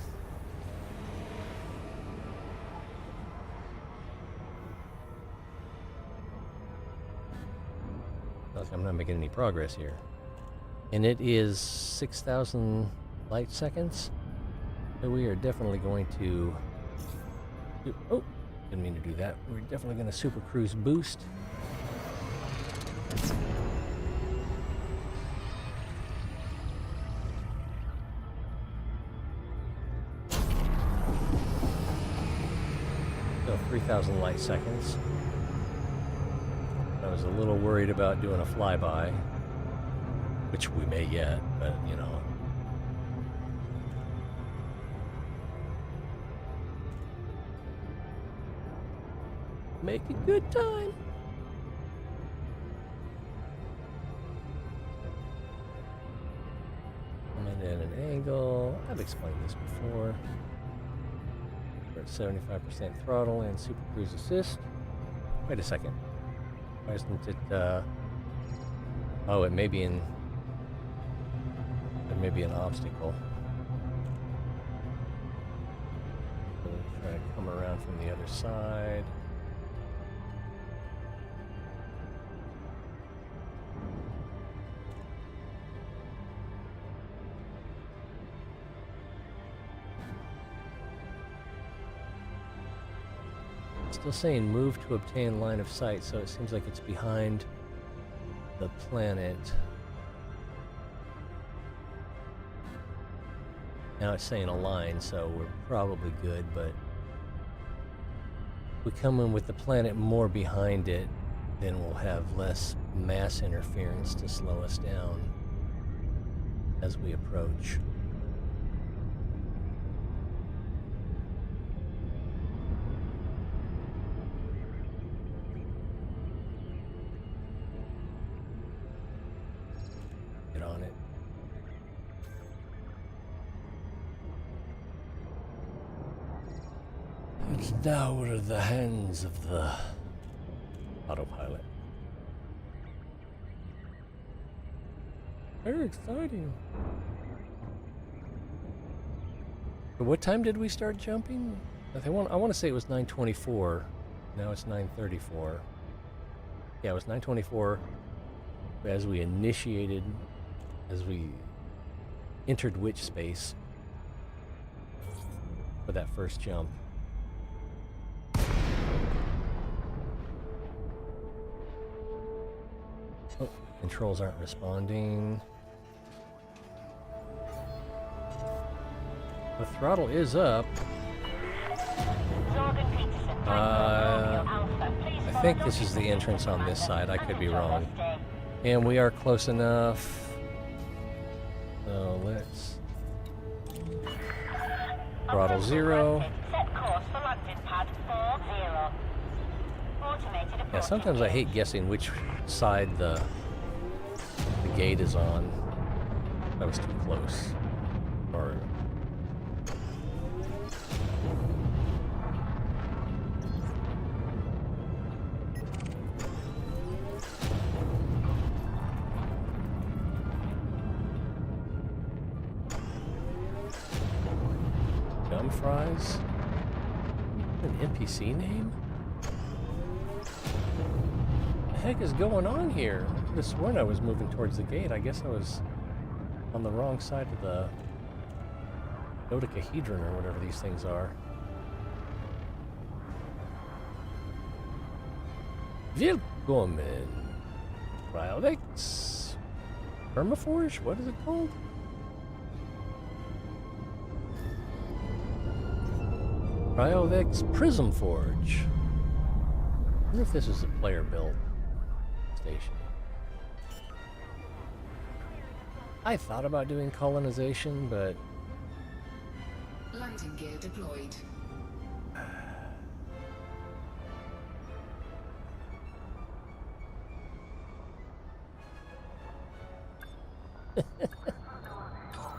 Like I'm not making any progress here. And it is 6,000 light seconds. So we are definitely going to oh, didn't mean to do that. We're definitely going to Super Cruise boost. So 3,000 light seconds. I was a little worried about doing a flyby, which we may yet, but you know. Make a good time. Coming at an angle. I've explained this before. We're at 75% throttle and Super Cruise Assist. Wait a second. Why isn't it, oh, it may be in, there may be an obstacle. So we'll try to come around from the other side. Still saying move to obtain line of sight, so it seems like it's behind the planet. Now it's saying align, so we're probably good, but if we come in with the planet more behind it, then we'll have less mass interference to slow us down as we approach. On it. It's now out of the hands of the autopilot. Very exciting. But what time did we start jumping? I want to say it was 9:24. Now it's 9:34. Yeah, it was 9:24 as we entered witch space for that first jump. Oh, controls aren't responding. The throttle is up. I think this is the entrance on this side. I could be wrong. And we are close enough. So let's throttle 0. Yeah, sometimes I hate guessing which side the gate is on. That was too close. Or gum fries? An NPC name? What the heck is going on here? I could have sworn I was moving towards the gate. I guess I was on the wrong side of the dodecahedron or whatever these things are. Willkommen. Cryodex. Permaforge? What is it called? Cryodex Prism Forge. I wonder if this is a player built station. I thought about doing colonization, but Landing gear deployed.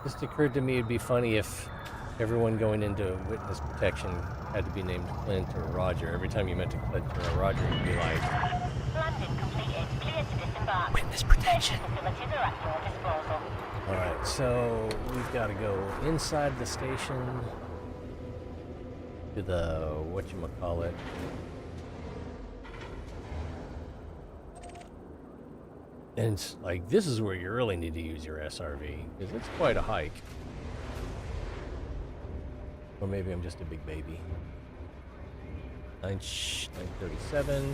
just occurred to me it'd be funny if everyone going into witness protection had to be named Clint or Roger. Every time you meant to Clint or Roger, you'd be like, Landing completed. Clear to disembark. witness protection. Facilities are at your disposal. Alright, so we've got to go inside the station to the whatchamacallit. And it's like, this is where you really need to use your SRV, because it's quite a hike. Or maybe I'm just a big baby. 9:37.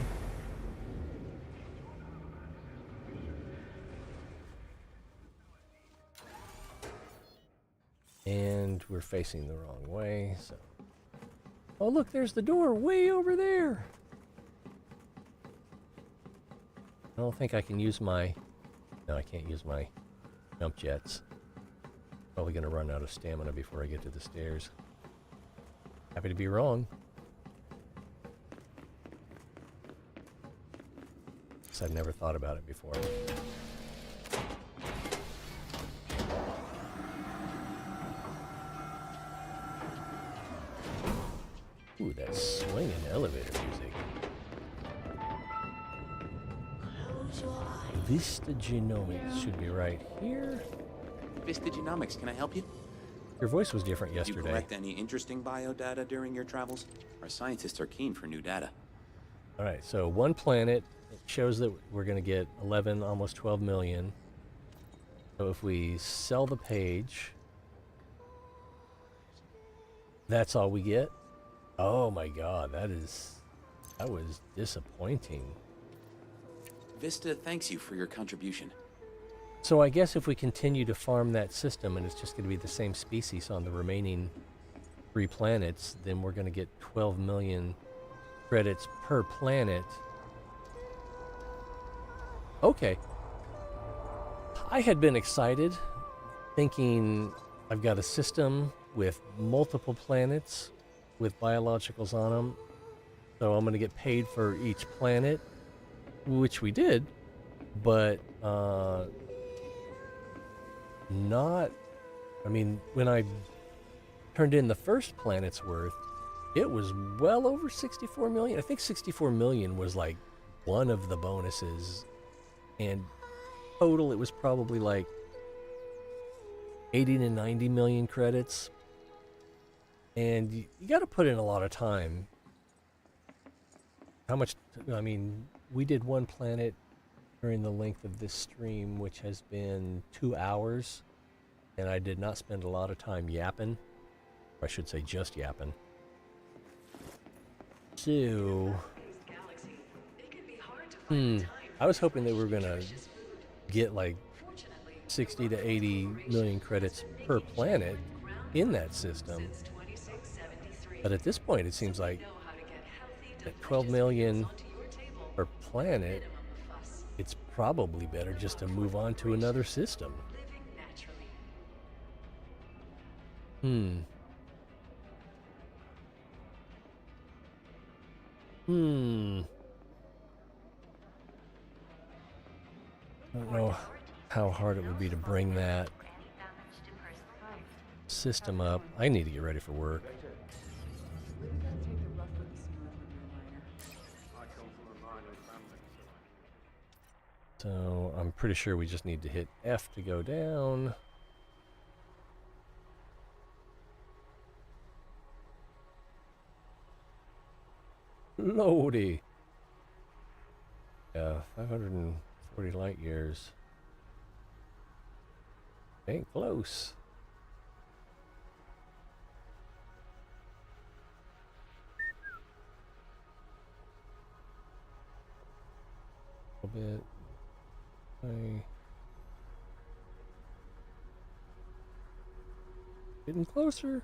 And we're facing the wrong way, so... Oh, look, there's the door way over there! I don't think I can use my... No, I can't use my jump jets. Probably gonna run out of stamina before I get to the stairs. Happy to be wrong. Guess I've never thought about it before. Ooh, that swinging elevator music. Vista Genomics should be right here. Vista Genomics, can I help you? Your voice was different Did you yesterday. collect any interesting biodata during your travels? Our scientists are keen for new data. All right, so one planet, it shows that we're going to get 11, almost 12 million. So if we sell the page, that's all we get? Oh my god, that was disappointing. Vista thanks you for your contribution. So I guess if we continue to farm that system and it's just going to be the same species on the remaining 3 planets, then we're going to get 12 million credits per planet. Okay. I had been excited, thinking I've got a system with multiple planets with biologicals on them, so I'm going to get paid for each planet, which we did, but not... I mean, when I turned in the first planet's worth, it was well over 64 million. I think 64 million was like one of the bonuses, and total it was probably like 80 to 90 million credits. And you got to put in a lot of time how much, I mean, we did one planet during the length of this stream, which has been 2 hours, and I did not spend a lot of time yapping. Or I should say just yapping. So, I was hoping they were gonna get like 60 to 80 million credits per planet in that system. But at this point, it seems like at 12 million per planet, it's probably better just to move on to another system. I don't know how hard it would be to bring that system up. I need to get ready for work. So I'm pretty sure we just need to hit F to go down. Lordy. Yeah, 540 light years. Ain't close. A little bit. Getting closer.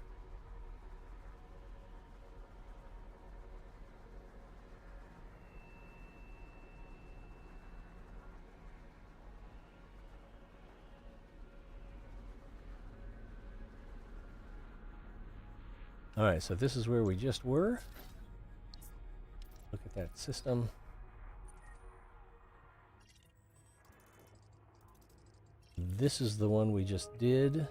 All right, so this is where we just were. Look at that system. This is the one we just did.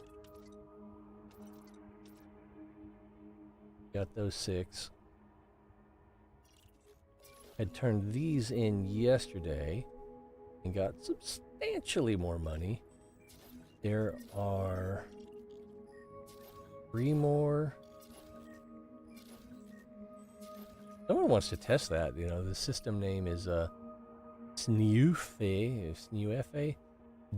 Got those 6. Had turned these in yesterday and got substantially more money. There are 3 more. Someone wants to test that. You know, the system name is Sneufe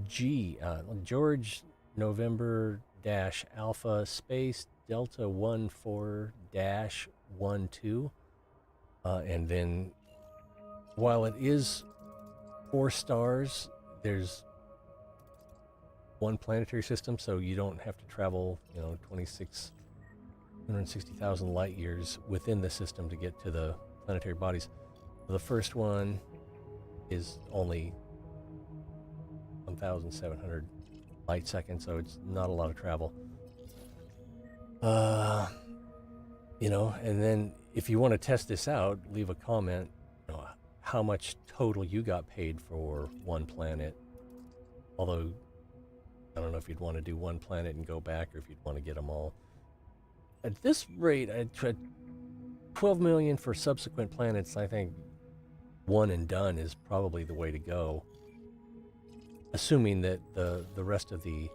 G, George November dash Alpha Space Delta 14-12, and then while it is 4 stars, there's 1 planetary system, so you don't have to travel, 260,000 light years within the system to get to the planetary bodies. The first one is only 1,700 light seconds, so it's not a lot of travel. And then if you want to test this out, leave a comment, how much total you got paid for 1 planet. Although, I don't know if you'd want to do 1 planet and go back, or if you'd want to get them all. At this rate, I tried 12 million for subsequent planets. I think 1 and done is probably the way to go. Assuming that the rest of the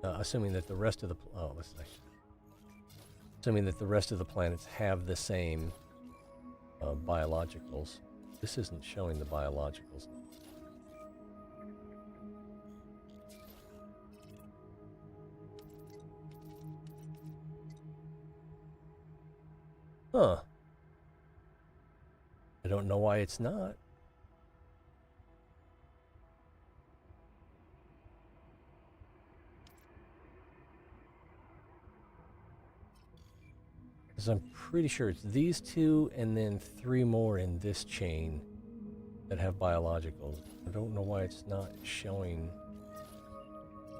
assuming that the rest of the planets have the same biologicals. This isn't showing the biologicals. Huh. I don't know why it's not. Because I'm pretty sure it's these 2 and then 3 more in this chain that have biologicals. I don't know why it's not showing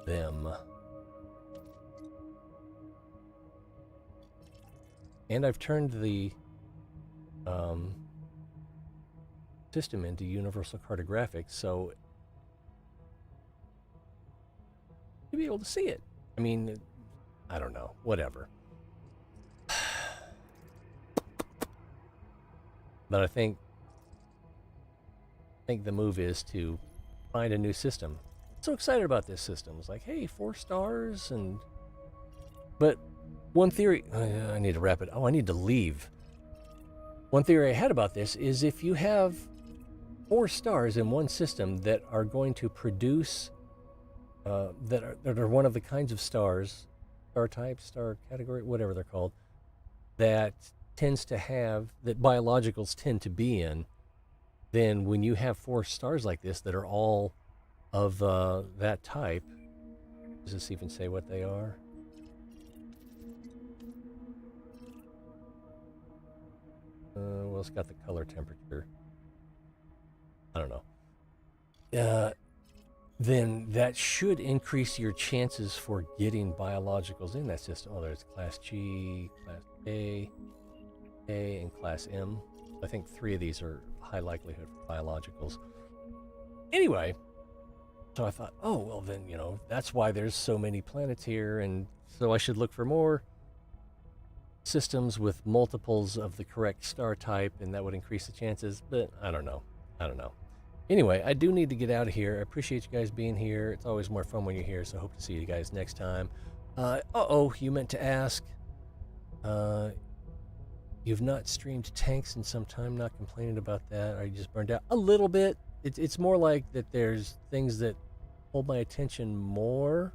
them. And I've turned the system into universal cartographic, so you'll be able to see it. I mean, I don't know, whatever. But I think the move is to find a new system. I'm so excited about this system. It's like, hey, 4 stars, but One theory, I need to wrap it. Oh, I need to leave. One theory I had about this is if you have 4 stars in one system that are going to produce, that are one of the kinds of stars, star type, star category, whatever they're called, that biologicals tend to be in, then when you have 4 stars like this that are all of that type, does this even say what they are? Well, it's got the color temperature. I don't know. Then that should increase your chances for getting biologicals in that system. Oh, there's Class G, Class A, and Class M. I think 3 of these are high likelihood for biologicals. Anyway, so I thought, oh, well then, that's why there's so many planets here, and so I should look for more systems with multiples of the correct star type, and that would increase the chances, but I don't know. Anyway, I do need to get out of here. I appreciate you guys being here. It's always more fun when you're here, so I hope to see you guys next time. You meant to ask. You've not streamed tanks in some time, not complaining about that. Are you just burned out? A little bit. It's more like that there's things that hold my attention more.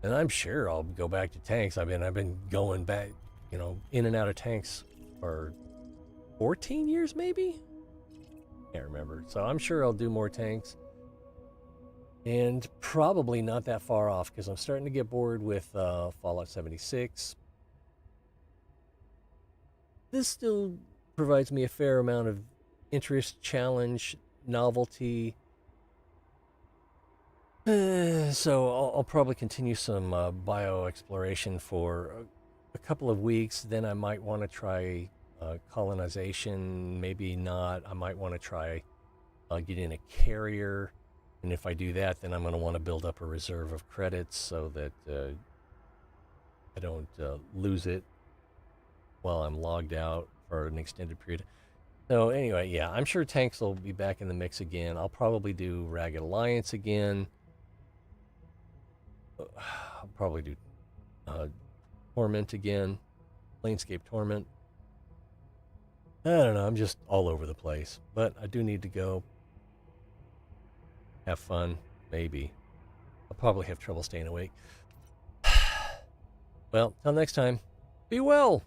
And I'm sure I'll go back to tanks. I've been going back, in and out of tanks for 14 years maybe? Can't remember. So I'm sure I'll do more tanks. And probably not that far off because I'm starting to get bored with Fallout 76. This still provides me a fair amount of interest, challenge, novelty. So I'll probably continue some bio exploration for a couple of weeks. Then I might want to try colonization. Maybe not. I might want to try getting a carrier. And if I do that, then I'm going to want to build up a reserve of credits so that I don't lose it while I'm logged out for an extended period. So anyway, yeah, I'm sure tanks will be back in the mix again. I'll probably do Ragged Alliance again. I'll probably do Torment again. Planescape Torment. I don't know, I'm just all over the place. But I do need to go have fun, maybe. I'll probably have trouble staying awake. Well, till next time, be well.